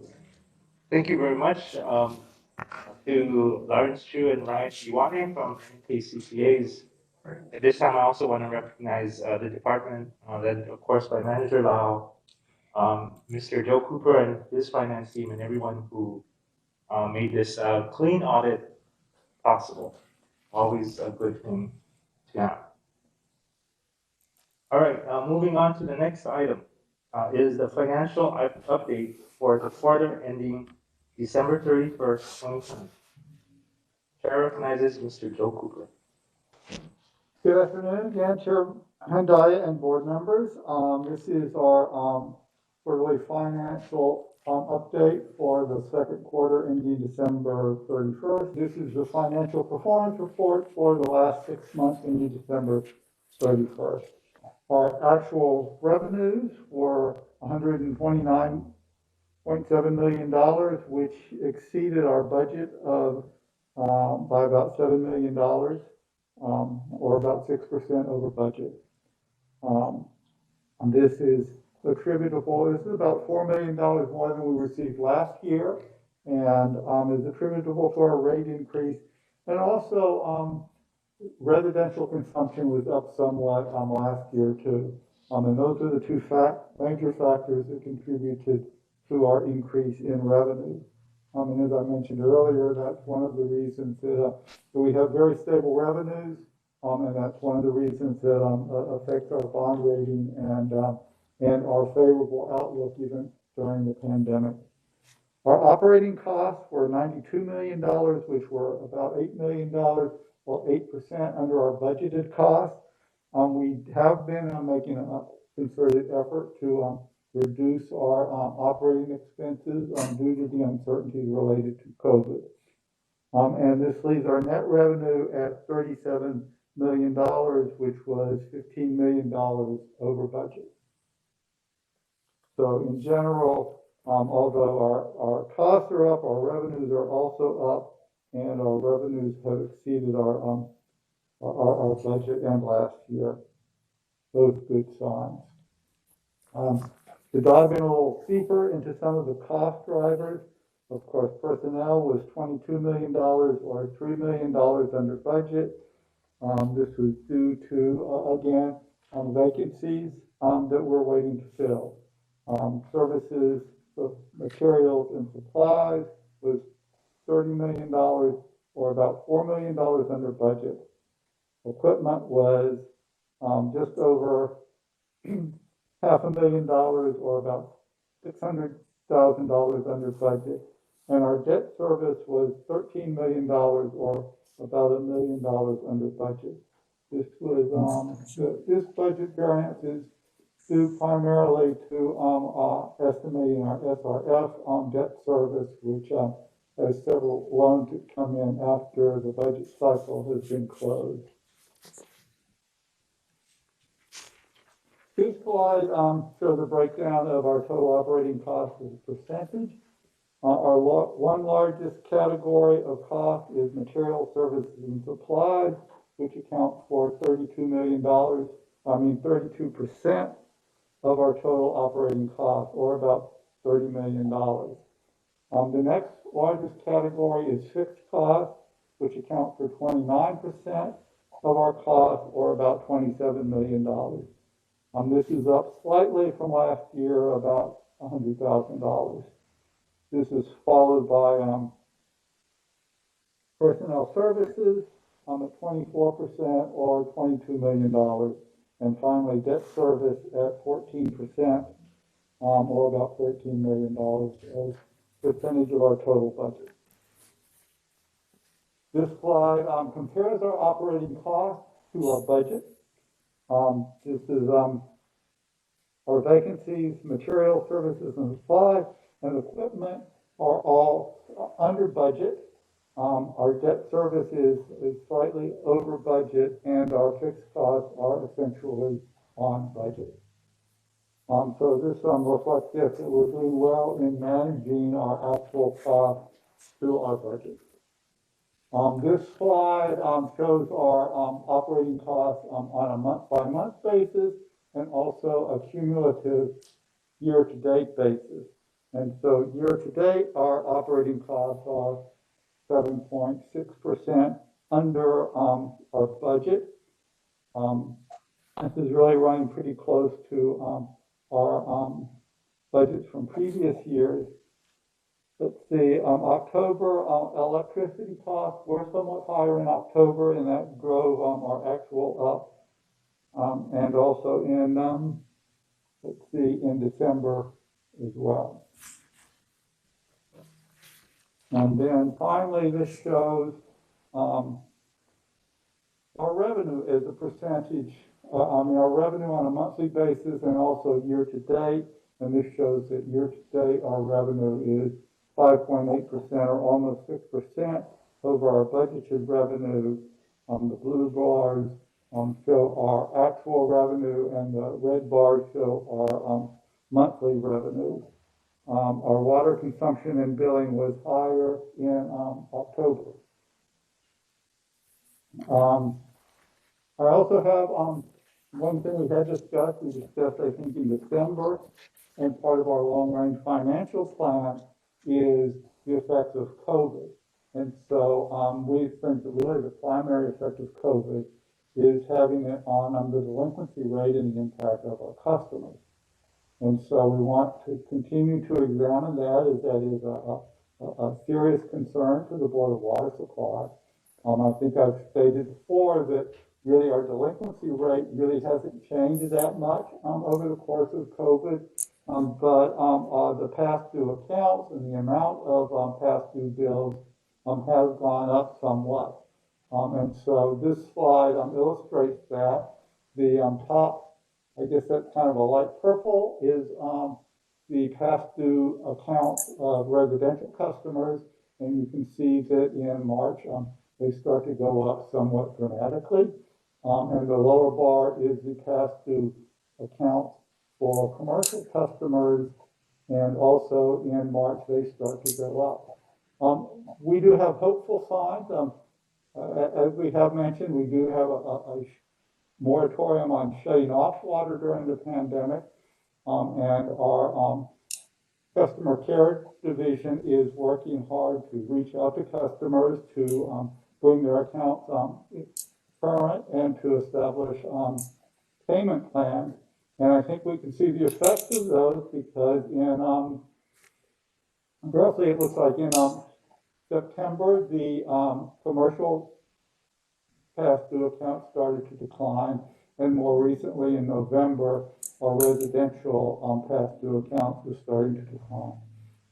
Thank you very much to Lawrence Chu and Ryan Shiwane from KCCA's. At this time, I also want to recognize the department led, of course, by Manager Lau, Mr. Joe Cooper and his finance team, and everyone who made this clean audit possible. Always a good thing to have. All right, moving on to the next item is the financial update for the quarter ending December 31st, 2020. Chair recognizes Mr. Joe Cooper. Good afternoon again, Chair Hendaya and board members. This is our quarterly financial update for the second quarter ending December 31st. This is the financial performance report for the last 6 months ending December 31st. Our actual revenues were $129.7 million, which exceeded our budget of by about $7 million. or about 6% over budget. And this is attributable, this is about $4 million more than we received last year, and is attributable to our rate increase. And also, residential consumption was up somewhat last year too. And those are the two major factors that contributed to our increase in revenue. And as I mentioned earlier, that's one of the reasons that we have very stable revenues, and that's one of the reasons that affects our bond rating and our favorable outlook even during the pandemic. Our operating costs were $92 million, which were about $8 million or 8% under our budgeted costs. We have been making a concerted effort to reduce our operating expenses due to the uncertainties related to COVID. And this leaves our net revenue at $37 million, which was $15 million over budget. So in general, although our costs are up, our revenues are also up, and our revenues have exceeded our budget and last year. Both good signs. To dive in a little deeper into some of the cost drivers, of course, personnel was $22 million or $3 million under budget. This was due to, again, vacancies that we're waiting to fill. Services, so materials and supplies was $30 million or about $4 million under budget. Equipment was just over $500,000 or about $600,000 under budget. And our debt service was $13 million or about $1 million under budget. This was this budget variance is due primarily to estimating our SRF debt service, which has several loans that come in after the budget cycle has been closed. This slide shows a breakdown of our total operating costs as a percentage. Our one largest category of cost is material, services, and supplies, which account for $32 million, 32% of our total operating costs, or about $30 million. The next largest category is fixed costs, which account for 29% of our costs, or about $27 million. This is up slightly from last year, about $100,000. This is followed by personnel services at 24% or $22 million. And finally, debt service at 14% or about $13 million as percentage of our total budget. This slide compares our operating costs to our budget. This is our vacancies, material, services, and supplies, and equipment are all under budget. Our debt service is slightly over budget, and our fixed costs are essentially on budget. So this reflects that we're doing well in managing our actual costs to our budget. This slide shows our operating costs on a month-by-month basis and also a cumulative year-to-date basis. And so year-to-date, our operating costs are 7.6% under our budget. This is really running pretty close to our budgets from previous years. Let's see, October electricity costs were somewhat higher in October, and that drove our actual up, and also in, let's see, in December as well. And then finally, this shows our revenue as a percentage, our revenue on a monthly basis and also year to date. And this shows that year to date, our revenue is 5.8% or almost 6% over our budgeted revenue. The blue bars show our actual revenue, and the red bars show our monthly revenue. Our water consumption and billing was higher in October. I also have, one thing we discussed, I think in December, and part of our long-range financial plan is the effects of COVID. And so, we think that really the primary effect of COVID is having it on the delinquency rate and the impact of our customers. And so we want to continue to examine that, as that is a serious concern to the Board of Water Supply. I think I've stated before that really our delinquency rate really hasn't changed that much over the course of COVID. But the past due accounts and the amount of past due bills has gone up somewhat. And so this slide illustrates that. The top, I guess that's kind of a light purple, is the past due accounts of residential customers. And you can see that in March, they start to go up somewhat dramatically. And the lower bar is the past due accounts for commercial customers. And also in March, they start to go up. We do have hopeful signs. As we have mentioned, we do have a moratorium on shutting off water during the pandemic. And our customer care division is working hard to reach out to customers to bring their accounts current and to establish payment plans. And I think we can see the effects of those because in roughly it looks like in September, the commercial past due accounts started to decline, and more recently in November, our residential past due accounts are starting to decline.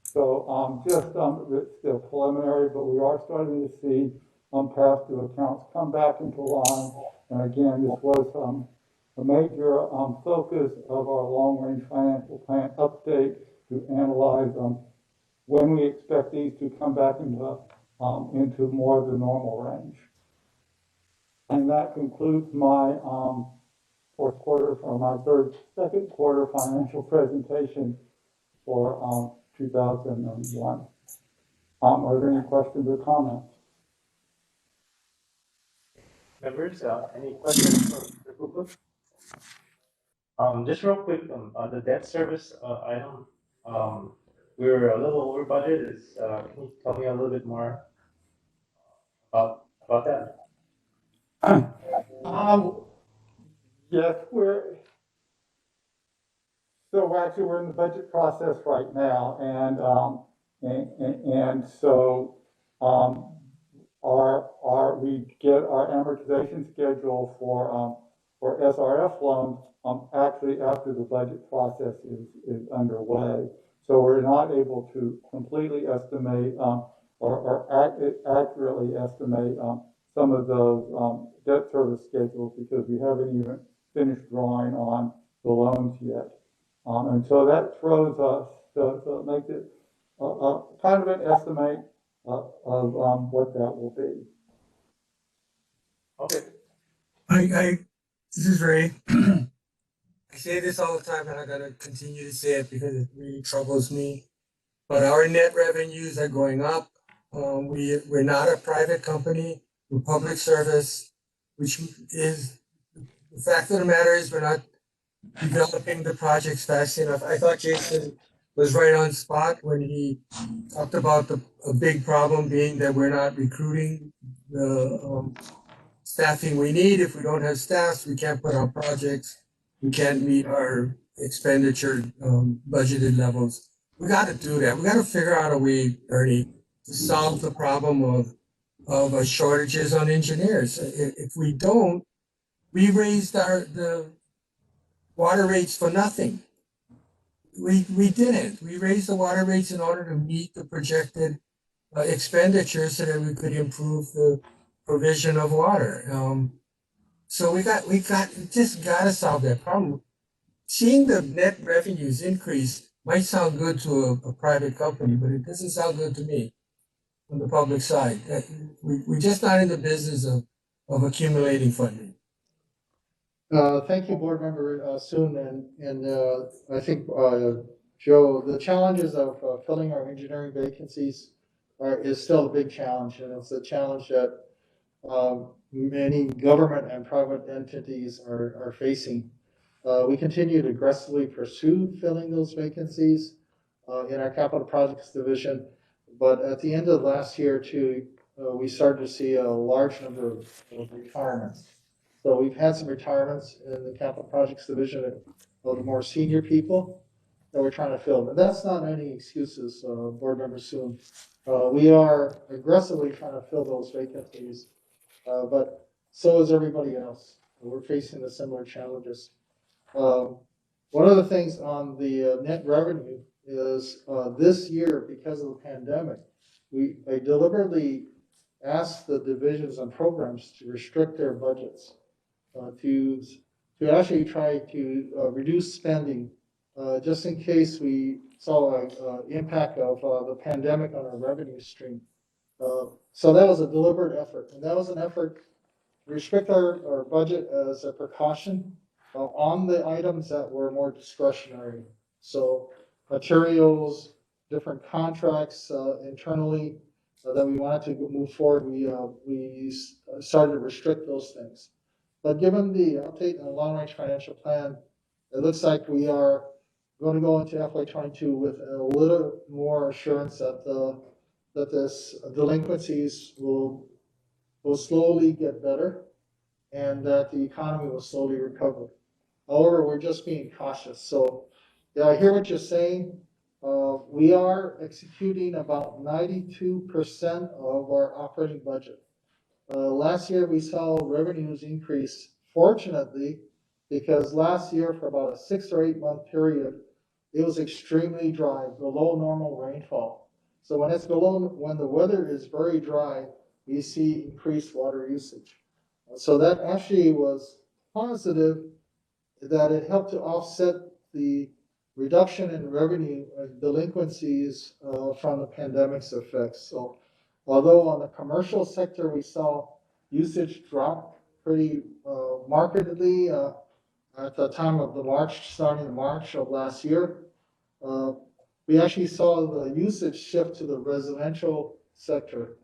So it's still preliminary, but we are starting to see past due accounts come back into line. And again, this was a major focus of our long-range financial plan update to analyze when we expect these to come back into more of the normal range. And that concludes my fourth quarter, or my second quarter financial presentation for 2001. Are there any questions or comments? Members, any questions for Fiscal? Just real quick, the debt service item, we're a little over budget. Can you tell me a little bit more about that? Yes, we're in the budget process right now, and so we get our amortization schedule for SRF loans actually after the budget process is underway. So we're not able to completely estimate or accurately estimate some of those debt service schedules because we haven't even finished drawing on the loans yet. And so that throws us, so it makes it kind of an estimate of what that will be. Okay. This is Ray. I say this all the time, and I gotta continue to say it because it really troubles me. But our net revenues are going up. We're not a private company. We're public service, which is the fact of the matter is we're not developing the projects fast enough. I thought Jason was right on spot when he talked about a big problem being that we're not recruiting the staffing we need. If we don't have staffs, we can't put out projects. We can't meet our expenditure budgeted levels. We got to do that. We got to figure out a way, Ernie, to solve the problem of shortages on engineers. If we don't, we raised the water rates for nothing. We didn't. We raised the water rates in order to meet the projected expenditures so that we could improve the provision of water. So we just got to solve that problem. Seeing the net revenues increase might sound good to a private company, but it doesn't sound good to me on the public side. We're just not in the business of accumulating funding. Thank you, Board Member Soon, and I think Joe, the challenges of filling our engineering vacancies is still a big challenge, and it's a challenge that many government and private entities are facing. We continue to aggressively pursue filling those vacancies in our capital projects division. But at the end of last year too, we started to see a large number of retirements. So we've had some retirements in the capital projects division of the more senior people that we're trying to fill. But that's not any excuses, board member Soon. We are aggressively trying to fill those vacancies, but so is everybody else. We're facing the similar challenges. One of the things on the net revenue is this year, because of the pandemic, I deliberately asked the divisions and programs to restrict their budgets to actually try to reduce spending just in case we saw an impact of the pandemic on our revenue stream. So that was a deliberate effort, and that was an effort to restrict our budget as a precaution on the items that were more discretionary. So materials, different contracts internally that we wanted to move forward, we started to restrict those things. But given the update in the long-range financial plan, it looks like we are going to go into FY22 with a little more assurance that this delinquencies will slowly get better and that the economy will slowly recover. However, we're just being cautious. So yeah, I hear what you're saying. We are executing about 92% of our operating budget. Last year we saw revenues increase, fortunately, because last year for about a 6 or 8 month period, it was extremely dry, below normal rainfall. So when the weather is very dry, we see increased water usage. So that actually was positive, that it helped to offset the reduction in revenue and delinquencies from the pandemic's effects. So although on the commercial sector we saw usage drop pretty markedly at the time of starting in March of last year, we actually saw the usage shift to the residential sector,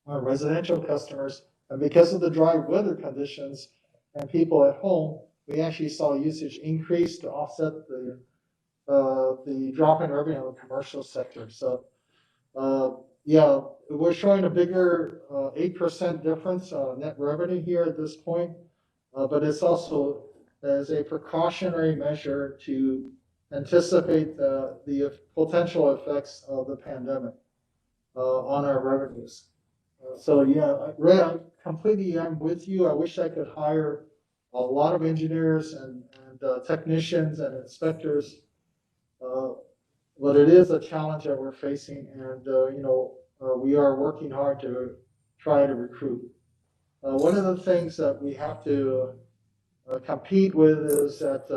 our residential customers, and because of the dry weather conditions and people at home, we actually saw usage increase to offset the drop in revenue in the commercial sector. So yeah, we're showing a bigger 8% difference net revenue here at this point, but it's also as a precautionary measure to anticipate the potential effects of the pandemic on our revenues. So yeah, Ray, I'm with you. I wish I could hire a lot of engineers and technicians and inspectors, but it is a challenge that we're facing, and we are working hard to try to recruit. One of the things that we have to compete with is that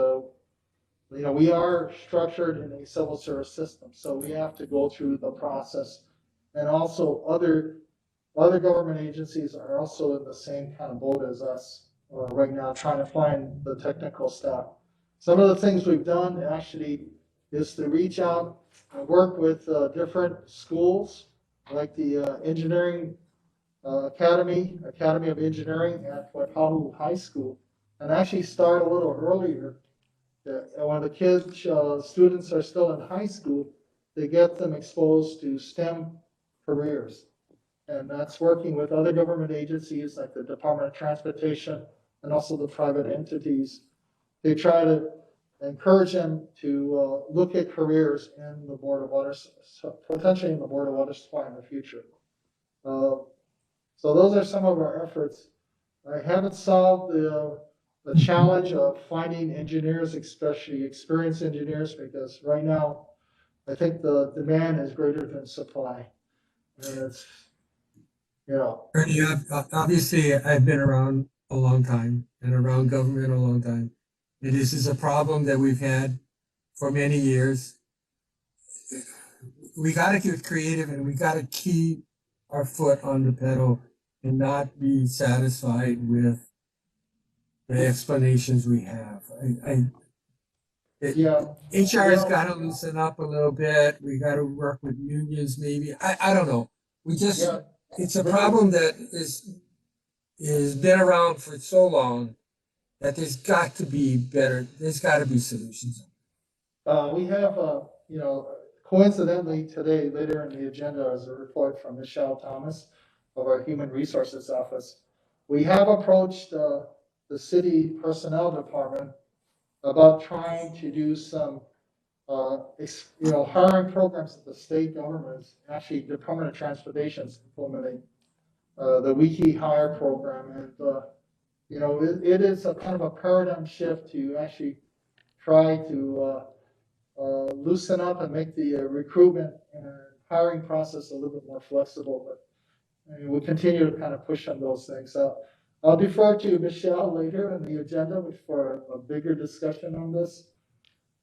we are structured in a civil service system, so we have to go through the process, and also other government agencies are also in the same kind of boat as us right now, trying to find the technical staff. Some of the things we've done actually is to reach out and work with different schools, like the Engineering Academy of Engineering at Waipahu High School, and actually start a little earlier. And when the students are still in high school, they get them exposed to STEM careers. And that's working with other government agencies like the Department of Transportation and also the private entities. They try to encourage them to look at careers in the Board of Water, potentially in the Board of Water Supply in the future. So those are some of our efforts. I haven't solved the challenge of finding engineers, especially experienced engineers, because right now I think the demand is greater than supply. And it's, Obviously, I've been around a long time and around government a long time. This is a problem that we've had for many years. We got to get creative, and we got to keep our foot on the pedal and not be satisfied with the explanations we have. HR has got to loosen up a little bit. We got to work with unions, maybe. I don't know. It's a problem that is has been around for so long that there's got to be solutions. We have, coincidentally today, later in the agenda is a report from Michelle Thomas of our Human Resources Office. We have approached the city personnel department about trying to do some, hiring programs at the state governments. Actually, Department of Transportation is implementing the Wiki Hire program, and it is a kind of a paradigm shift to actually try to loosen up and make the recruitment and hiring process a little bit more flexible. But we continue to kind of push on those things. So I'll defer to Michelle later in the agenda for a bigger discussion on this.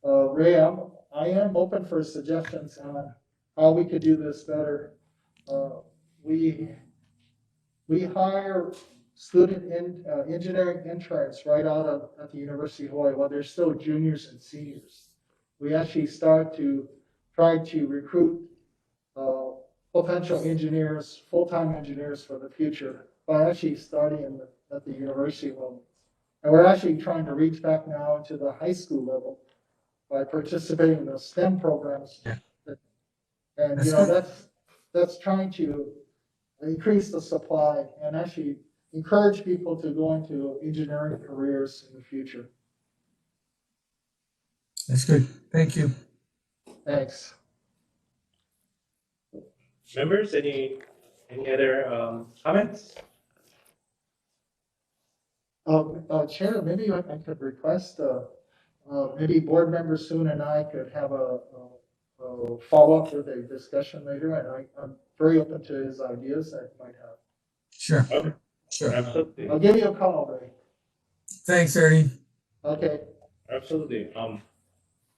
Ray, I am open for suggestions on how we could do this better. We hire student engineering interns right out at the University of Hawaii while they're still juniors and seniors. We actually start to try to recruit potential engineers, full-time engineers for the future by actually starting at the university level. And we're actually trying to reach back now into the high school level by participating in the STEM programs. Yeah. And that's trying to increase the supply and actually encourage people to go into engineering careers in the future. That's good. Thank you. Thanks. Members, any other comments? Chair, maybe I could request, maybe board member Soon and I could have a follow-up with a discussion later, and I'm very open to his ideas that he might have. Sure. Okay. Sure. Absolutely. I'll give you a call, Ray. Thanks, Ernie. Okay. Absolutely.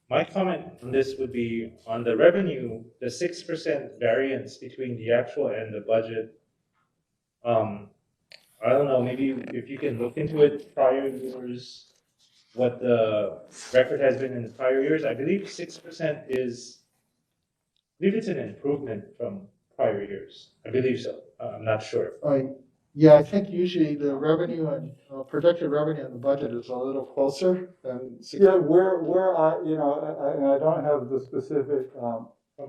My comment on this would be on the revenue, the 6% variance between the actual and the budget. I don't know, maybe if you can look into it prior years, what the record has been in the prior years. I believe 6% it's an improvement from prior years. I believe so. I'm not sure. Yeah, I think usually the revenue and projected revenue in the budget is a little closer than. Yeah, and I don't have the specific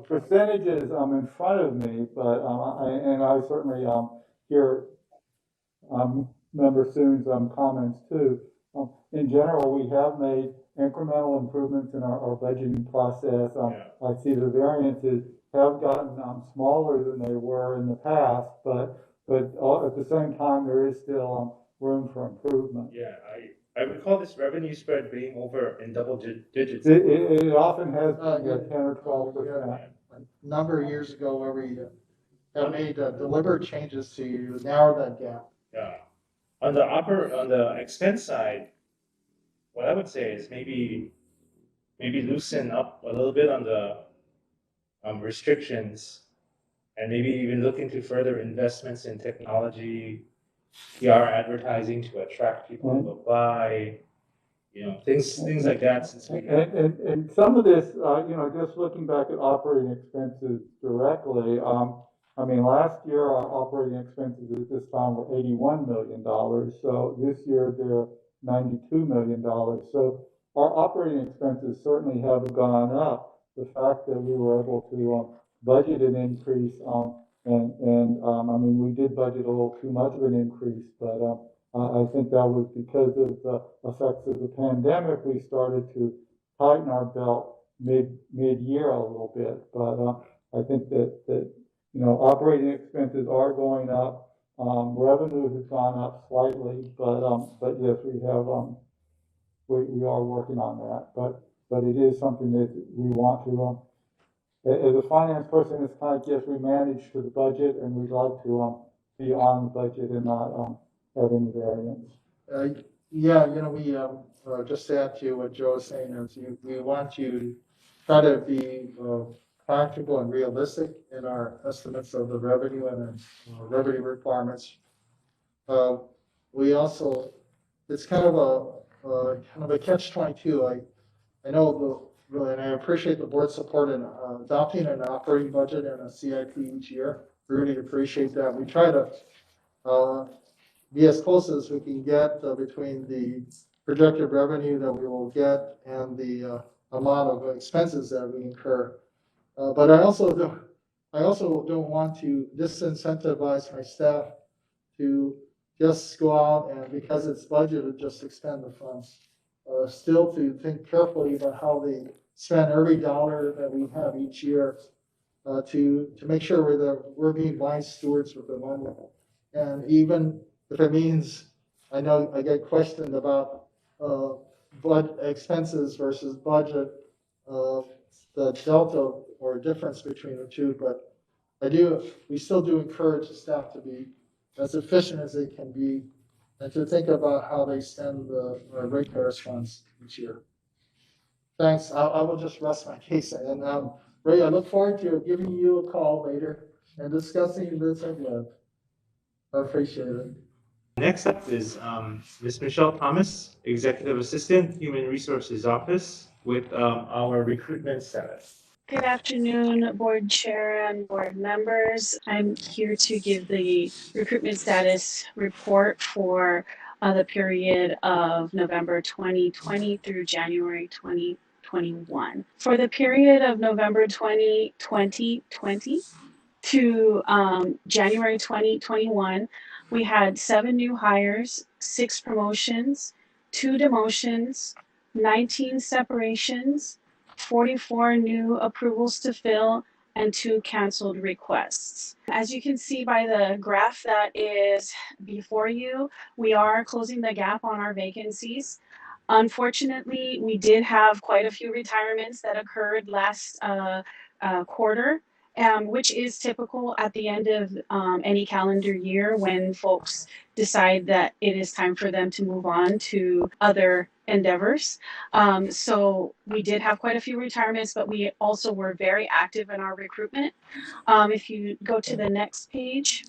percentages in front of me, but I certainly hear Member Soon's comments too. In general, we have made incremental improvements in our budgeting process. I see the variances have gotten smaller than they were in the past, but at the same time, there is still room for improvement. Yeah, I recall this revenue spread being over in double digits. It often has been 10 or 12%. A number of years ago, where we have made deliberate changes to narrow that gap. Yeah. On the expense side, what I would say is maybe loosen up a little bit on the restrictions, and maybe even look into further investments in technology, PR advertising to attract people to apply, things like that. Since we and some of this, just looking back at operating expenses directly, I mean, last year our operating expenses at this time were $81 million. So this year they're $92 million. So our operating expenses certainly have gone up. The fact that we were able to budget an increase, I mean, we did budget a little too much of an increase, but I think that was because of the effects of the pandemic. We started to tighten our belt mid-year a little bit, but I think that operating expenses are going up. Revenue has gone up slightly, but yes, we are working on that. But it is something that we want to. As a finance person, it's kind of just we manage to the budget, and we'd like to be on the budget and not have any variance. We just to add to what Joe is saying is we want to try to be practical and realistic in our estimates of the revenue and revenue requirements. We also, it's kind of a catch-22. I know and I appreciate the board's support in adopting an operating budget and a CIP each year. Really appreciate that. We try to be as close as we can get between the projected revenue that we will get and the amount of expenses that we incur. But I also don't want to disincentivize my staff to just go out and because it's budgeted, just expend the funds. Still to think carefully about how they spend every dollar that we have each year to make sure we're being wise stewards with the money. And even if it means, I know I get questioned about expenses versus budget, the delta or difference between the two, but we still do encourage the staff to be as efficient as they can be and to think about how they spend the ratepayers' funds each year. Thanks. I will just rest my case. And Ray, I look forward to giving you a call later and discussing this again. I appreciate it. Next up is Ms. Michelle Thomas, Executive Assistant, Human Resources Office, with our recruitment status. Good afternoon, board chair and board members. I'm here to give the recruitment status report for the period of November 2020 through January 2021. For the period of November 2020 to January 2021, we had 7 new hires, 6 promotions, 2 demotions, 19 separations, 44 new approvals to fill, and 2 canceled requests. As you can see by the graph that is before you, we are closing the gap on our vacancies. Unfortunately, we did have quite a few retirements that occurred last quarter, which is typical at the end of any calendar year when folks decide that it is time for them to move on to other endeavors. So we did have quite a few retirements, but we also were very active in our recruitment. If you go to the next page,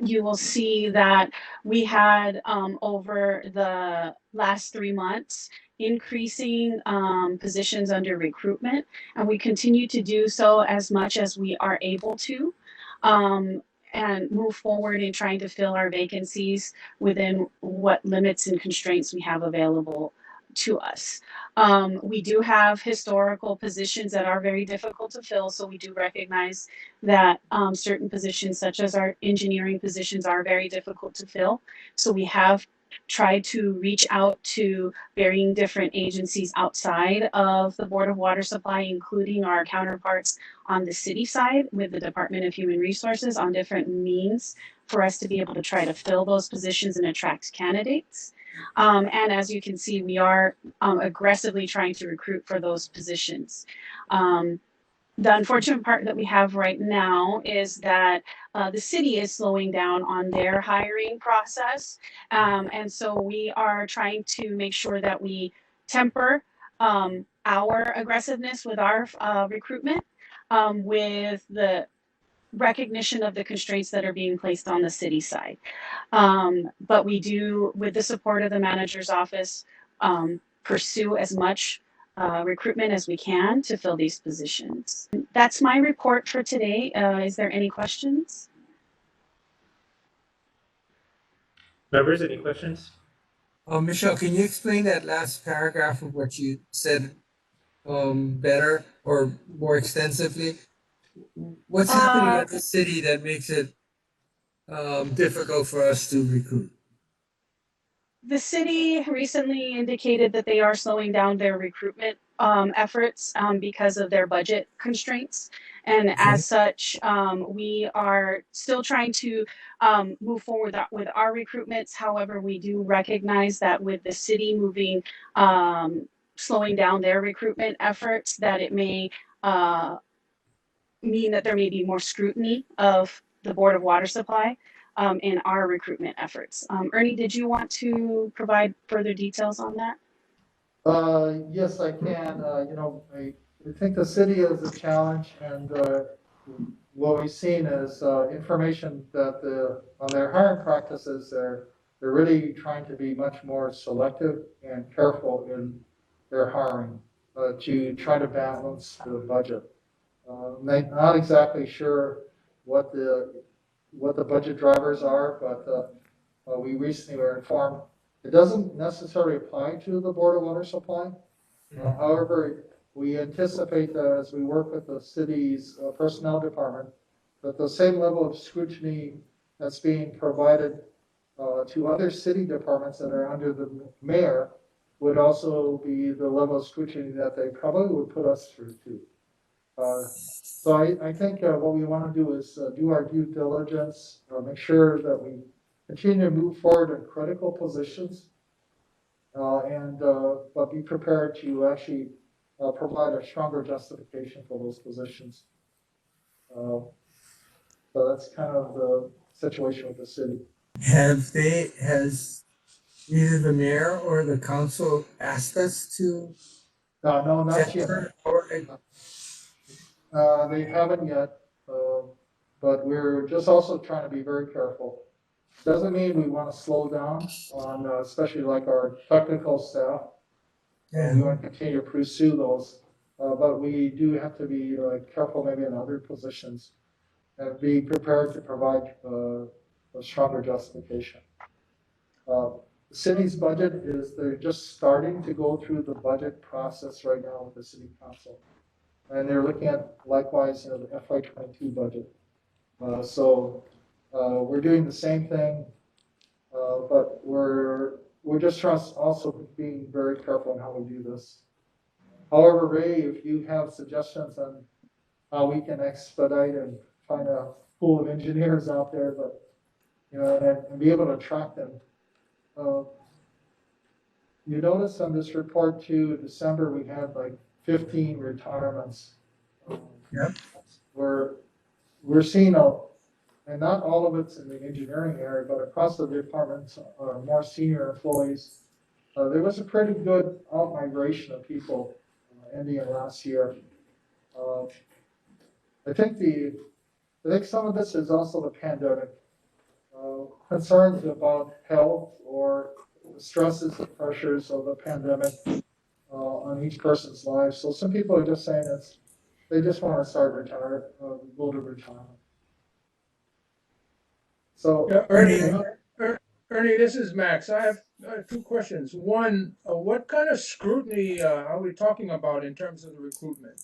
you will see that we had over the last 3 months increasing positions under recruitment, and we continue to do so as much as we are able to, and move forward in trying to fill our vacancies within what limits and constraints we have available to us. We do have historical positions that are very difficult to fill, so we do recognize that certain positions, such as our engineering positions, are very difficult to fill. So we have tried to reach out to varying different agencies outside of the Board of Water Supply, including our counterparts on the city side with the Department of Human Resources on different means for us to be able to try to fill those positions and attract candidates. And as you can see, we are aggressively trying to recruit for those positions. The unfortunate part that we have right now is that the city is slowing down on their hiring process. And so we are trying to make sure that we temper our aggressiveness with our recruitment with the recognition of the constraints that are being placed on the city side. But we do, with the support of the manager's office, pursue as much recruitment as we can to fill these positions. That's my report for today. Is there any questions? Members, any questions? Michelle, can you explain that last paragraph of what you said better or more extensively? What's happening at the city that makes it difficult for us to recruit? The city recently indicated that they are slowing down their recruitment efforts because of their budget constraints. And as such, we are still trying to move forward with our recruitments. However, we do recognize that with the city moving, slowing down their recruitment efforts, that it may mean that there may be more scrutiny of the Board of Water Supply in our recruitment efforts. Ernie, did you want to provide further details on that? Yes, I can. I think the city is a challenge, and what we've seen is information that on their hiring practices, they're really trying to be much more selective and careful in their hiring to try to balance the budget. Not exactly sure what the budget drivers are, but we recently were informed, it doesn't necessarily apply to the Board of Water Supply. However, we anticipate that as we work with the city's personnel department, that the same level of scrutiny that's being provided to other city departments that are under the mayor would also be the level of scrutiny that they probably would put us through too. So I think what we want to do is do our due diligence, make sure that we continue to move forward in critical positions, but be prepared to actually provide a stronger justification for those positions. So that's kind of the situation with the city. Has either the mayor or the council asked us to? No, not yet. They haven't yet, but we're just also trying to be very careful. Doesn't mean we want to slow down on, especially like our technical staff. We want to continue to pursue those, but we do have to be careful maybe in other positions and be prepared to provide a stronger justification. The city's budget they're just starting to go through the budget process right now with the city council. And they're looking at likewise, the FY22 budget. So we're doing the same thing, but we're just also being very careful on how we do this. However, Ray, if you have suggestions on how we can expedite and find a pool of engineers out there, but and be able to attract them. You notice on this report too, December we had like 15 retirements. Yep. We're seeing and not all of it's in the engineering area, but across the departments, more senior employees. There was a pretty good out-migration of people ending last year. I think some of this is also the pandemic. Concerns about health or the stresses and pressures of the pandemic on each person's life. So some people are just saying they just want to go to retirement. So Yeah, Ernie, this is Max. I have two questions. One, what kind of scrutiny are we talking about in terms of the recruitment?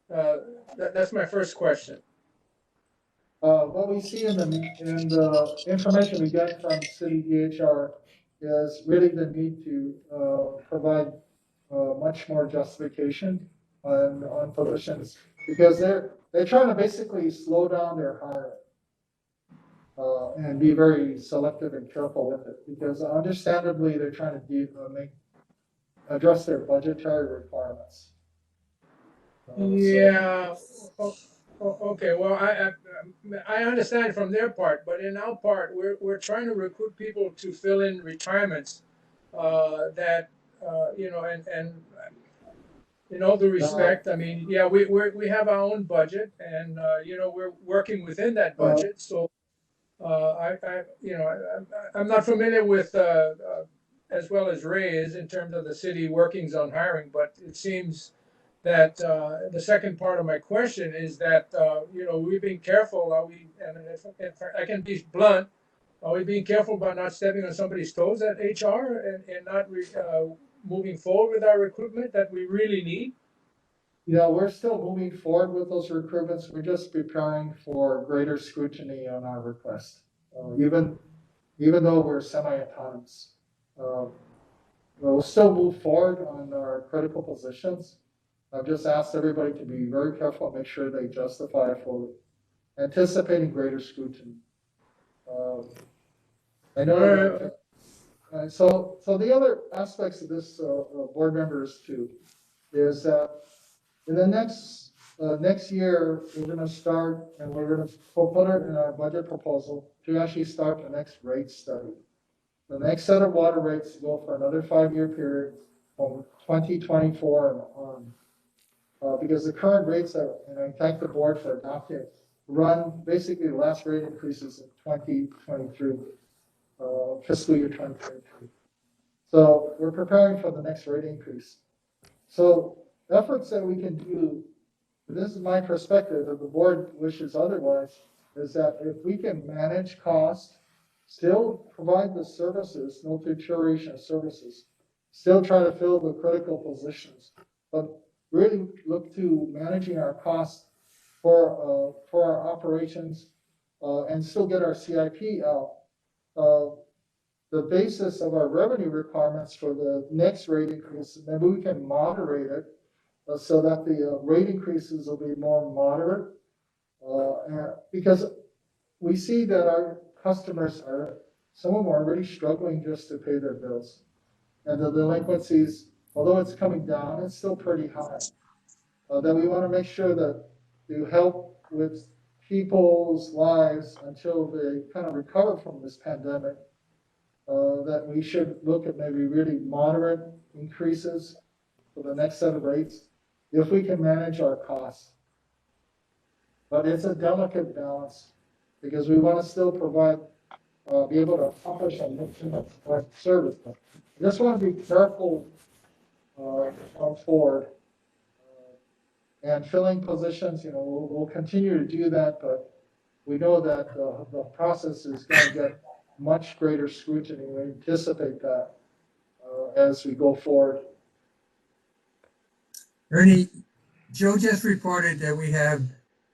That's my first question. What we see in the information we get from City DHR is really the need to provide much more justification on positions because they're trying to basically slow down their hiring and be very selective and careful with it because understandably they're trying to address their budgetary requirements. Yeah. Okay. Well, I understand from their part, but in our part, we're trying to recruit people to fill in retirements that and in all due respect, I mean, yeah, we have our own budget, and we're working within that budget. So I'm not familiar with as well as Ray is in terms of the city workings on hiring, but it seems that the second part of my question is that we're being careful. Are we? And if I can be blunt, are we being careful about not stepping on somebody's toes at HR and not moving forward with our recruitment that we really need? We're still moving forward with those recruitments. We're just preparing for greater scrutiny on our request. Even though we're semi-autonomous, we'll still move forward on our critical positions. I've just asked everybody to be very careful and make sure they justify it fully, anticipating greater scrutiny. I know. So the other aspects of this, board members too, is that in the next year, we're going to start and we're going to put it in our budget proposal to actually start the next rate study. The next set of water rates go for another 5-year period from 2024 and on. Because the current rates and I thank the board for adopting, run basically the last rate increases in 2023, fiscal year 2023. So we're preparing for the next rate increase. So efforts that we can do, this is my perspective, if the board wishes otherwise, is that if we can manage cost still provide the services, no deterioration of services, still try to fill the critical positions, but really look to managing our costs for our operations, and still get our CIP out. The basis of our revenue requirements for the next rate increase, maybe we can moderate it so that the rate increases will be more moderate. Because we see that our customers some of them are really struggling just to pay their bills. And the delinquencies, although it's coming down, it's still pretty high. That we want to make sure that you help with people's lives until they kind of recover from this pandemic. That we should look at maybe really moderate increases for the next set of rates, if we can manage our costs. But it's a delicate balance, because we want to still provide, be able to accomplish our mission of service. I just want to be careful going forward. And filling positions, we'll continue to do that, but we know that the process is going to get much greater scrutiny. We anticipate that as we go forward. Ernie, Joe just reported that we have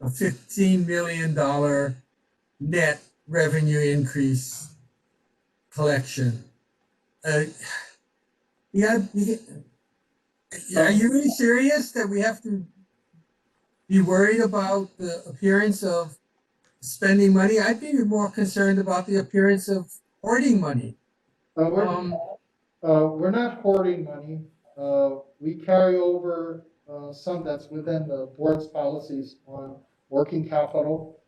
a $15 million net revenue increase collection. Are you really serious that we have to be worried about the appearance of spending money? I'd be more concerned about the appearance of hoarding money. We're not hoarding money. We carry over some that's within the board's policies on working capital.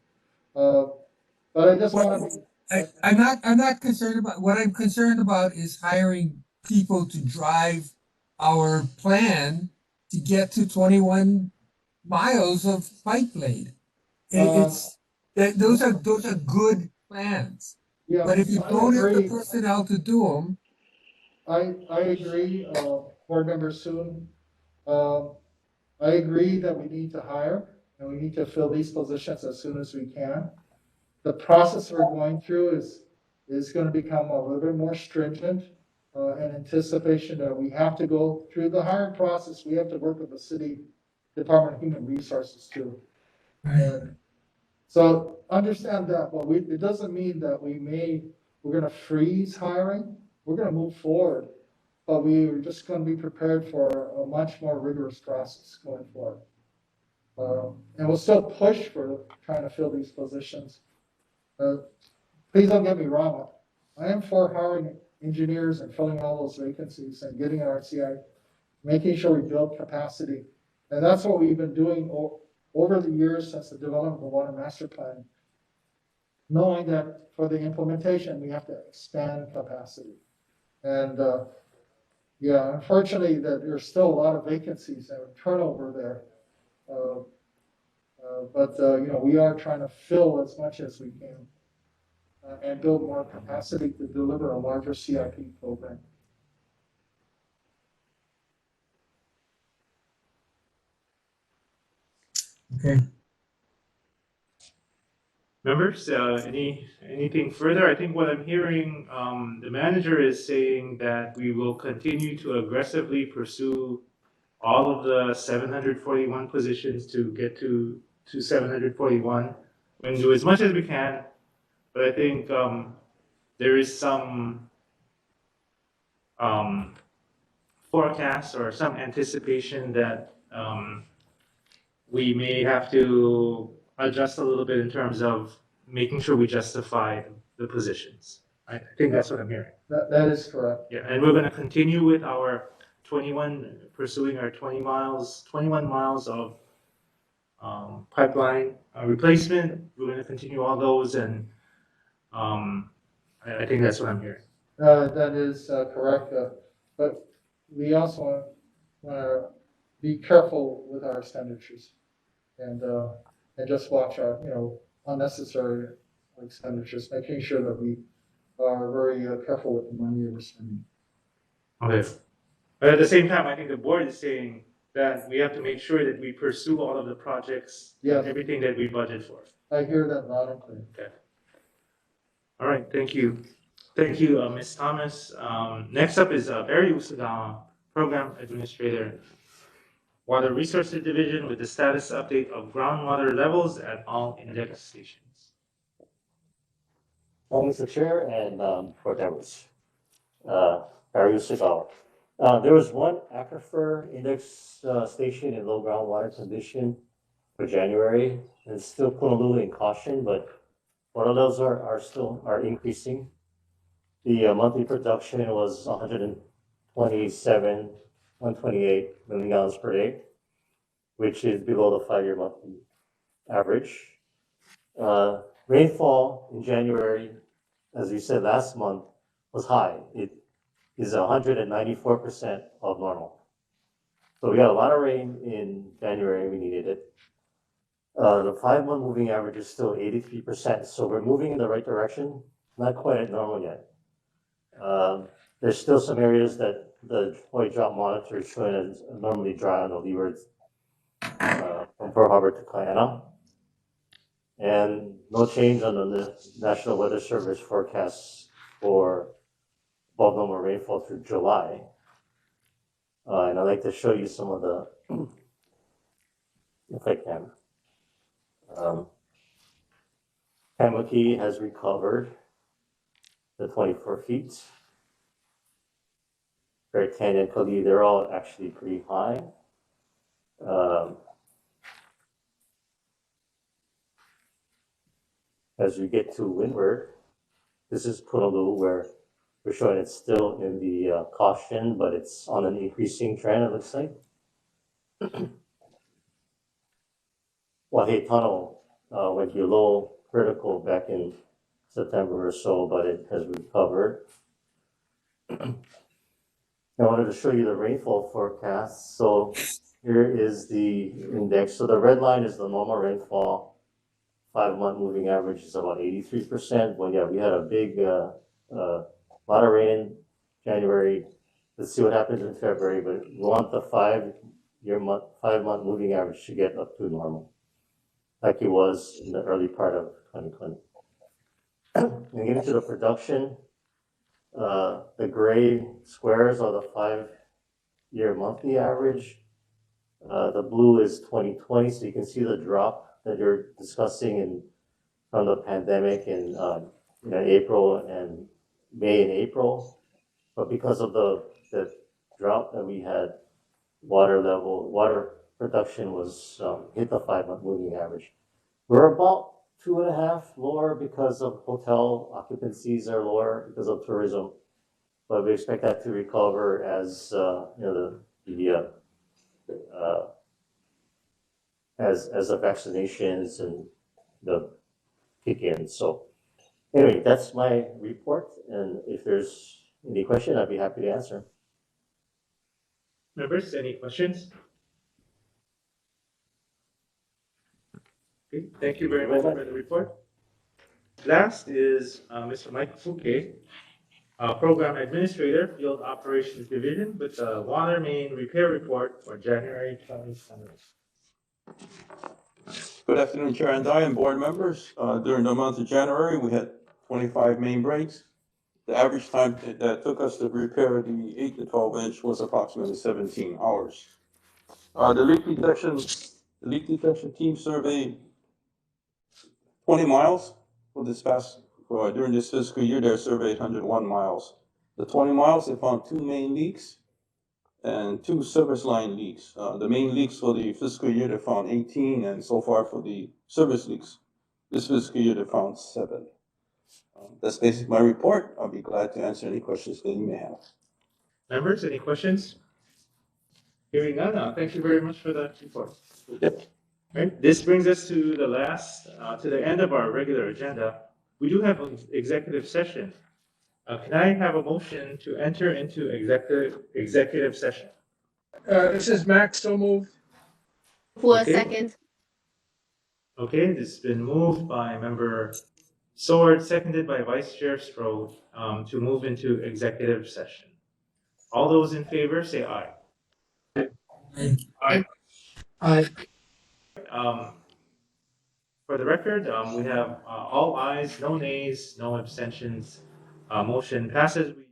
But I just want to. I'm not concerned about. What I'm concerned about is hiring people to drive our plan to get to 21 miles of pipe laid. Those are good plans. Yeah, but if you don't have the personnel to do them, I agree, Board Member Soon. I agree that we need to hire and we need to fill these positions as soon as we can. The process we're going through is going to become a little bit more stringent in anticipation that we have to go through the hiring process. We have to work with the City Department of Human Resources too. And so understand that, but it doesn't mean that we're going to freeze hiring. We're going to move forward, but we're just going to be prepared for a much more rigorous process going forward. And we'll still push for trying to fill these positions. Please don't get me wrong. I am for hiring engineers and filling all those vacancies and getting our CI, making sure we build capacity. And that's what we've been doing over the years since the development of the Water Master Plan, knowing that for the implementation, we have to expand capacity. And yeah, unfortunately, that there's still a lot of vacancies and turnover there. But we are trying to fill as much as we can and build more capacity to deliver a larger CIP program. Okay. Members, anything further? I think what I'm hearing, the manager is saying that we will continue to aggressively pursue all of the 741 positions to get to 741. We're going to do as much as we can, but I think there is some forecast or some anticipation that we may have to adjust a little bit in terms of making sure we justify the positions. I think that's what I'm hearing. That is correct. Yeah, and we're going to continue with our pursuing our 21 miles of pipeline replacement. We're going to continue all those, and I think that's what I'm hearing. That is correct, but we also want to be careful with our expenditures and just watch our unnecessary expenditures, making sure that we are very careful with the money we're spending. Okay. But at the same time, I think the board is saying that we have to make sure that we pursue all of the projects, yes, everything that we budget for. I hear that loud and clear. Okay. All right, thank you. Thank you, Ms. Thomas. Next up is Barry Usagawa, Program Administrator, Water Resources Division, with the status update of groundwater levels at all index stations. Well, Mr. Chair and board members, Barry Usagawa. There was one aquifer index station in low groundwater condition for January. It's still Punalulu in caution, but water levels are increasing. The monthly production was 128 million gallons per day, which is below the 5-year monthly average. Rainfall in January, as we said last month, was high. It is 194% of normal. So we got a lot of rain in January, we needed it. The 5-month moving average is still 83%, so we're moving in the right direction, not quite at normal yet. There's still some areas that the oil drop monitor is showing as normally dry on the leeward from Pearl Harbor to Kayana. And no change on the National Weather Service forecasts for above normal rainfall through July. And I'd like to show you some of the, if I can. Tamaki has recovered the 24 feet. Grand Canyon, Kali, they're all actually pretty high. As we get to windward, this is Punalulu, where we're showing it's still in the caution, but it's on an increasing trend, it looks like. Wahe Tunnel went below critical back in September or so, but it has recovered. I wanted to show you the rainfall forecast. So here is the index. So the red line is the normal rainfall. 5-month moving average is about 83%. Well, yeah, we had a big, lot of rain in January. Let's see what happens in February, but we want the 5-month moving average to get up to normal, like it was in the early part of 2020. And getting to the production, the gray squares are the 5-year monthly average. The blue is 2020, so you can see the drop that you're discussing from the pandemic in April and May and April. But because of the drought that we had, water production was hit the 5-month moving average. We're about 2.5 lower because of hotel occupancies are lower because of tourism, but we expect that to recover as as the vaccinations and the kick in. So anyway, that's my report, and if there's any question, I'd be happy to answer. Members, any questions? Okay, thank you very much for the report. Last is Mr. Mike Fuke, Program Administrator, Field Operations Division, with the Water Main Repair Report for January 2020. Good afternoon, Chair and I and board members. During the month of January, we had 25 main breaks. The average time that took us to repair the 8 to 12 inch was approximately 17 hours. The leak detection team surveyed 20 miles during this fiscal year. They surveyed 101 miles. The 20 miles, they found 2 main leaks and 2 service line leaks. The main leaks for the fiscal year, they found 18, and so far for the service leaks, this fiscal year, they found 7. That's basically my report. I'll be glad to answer any questions that you may have. Members, any questions? Hearing none, thank you very much for that report. Yep. Right, this brings us to the end of our regular agenda. We do have an executive session. Can I have a motion to enter into executive session? This is Max, so moved. For Okay. a second. Okay, this has been moved by Member Sword, seconded by Vice Chair Strode, to move into executive session. All those in favor say aye. Aye. Aye. Aye. For the record, we have all ayes, no nays, no abstentions. Motion passes.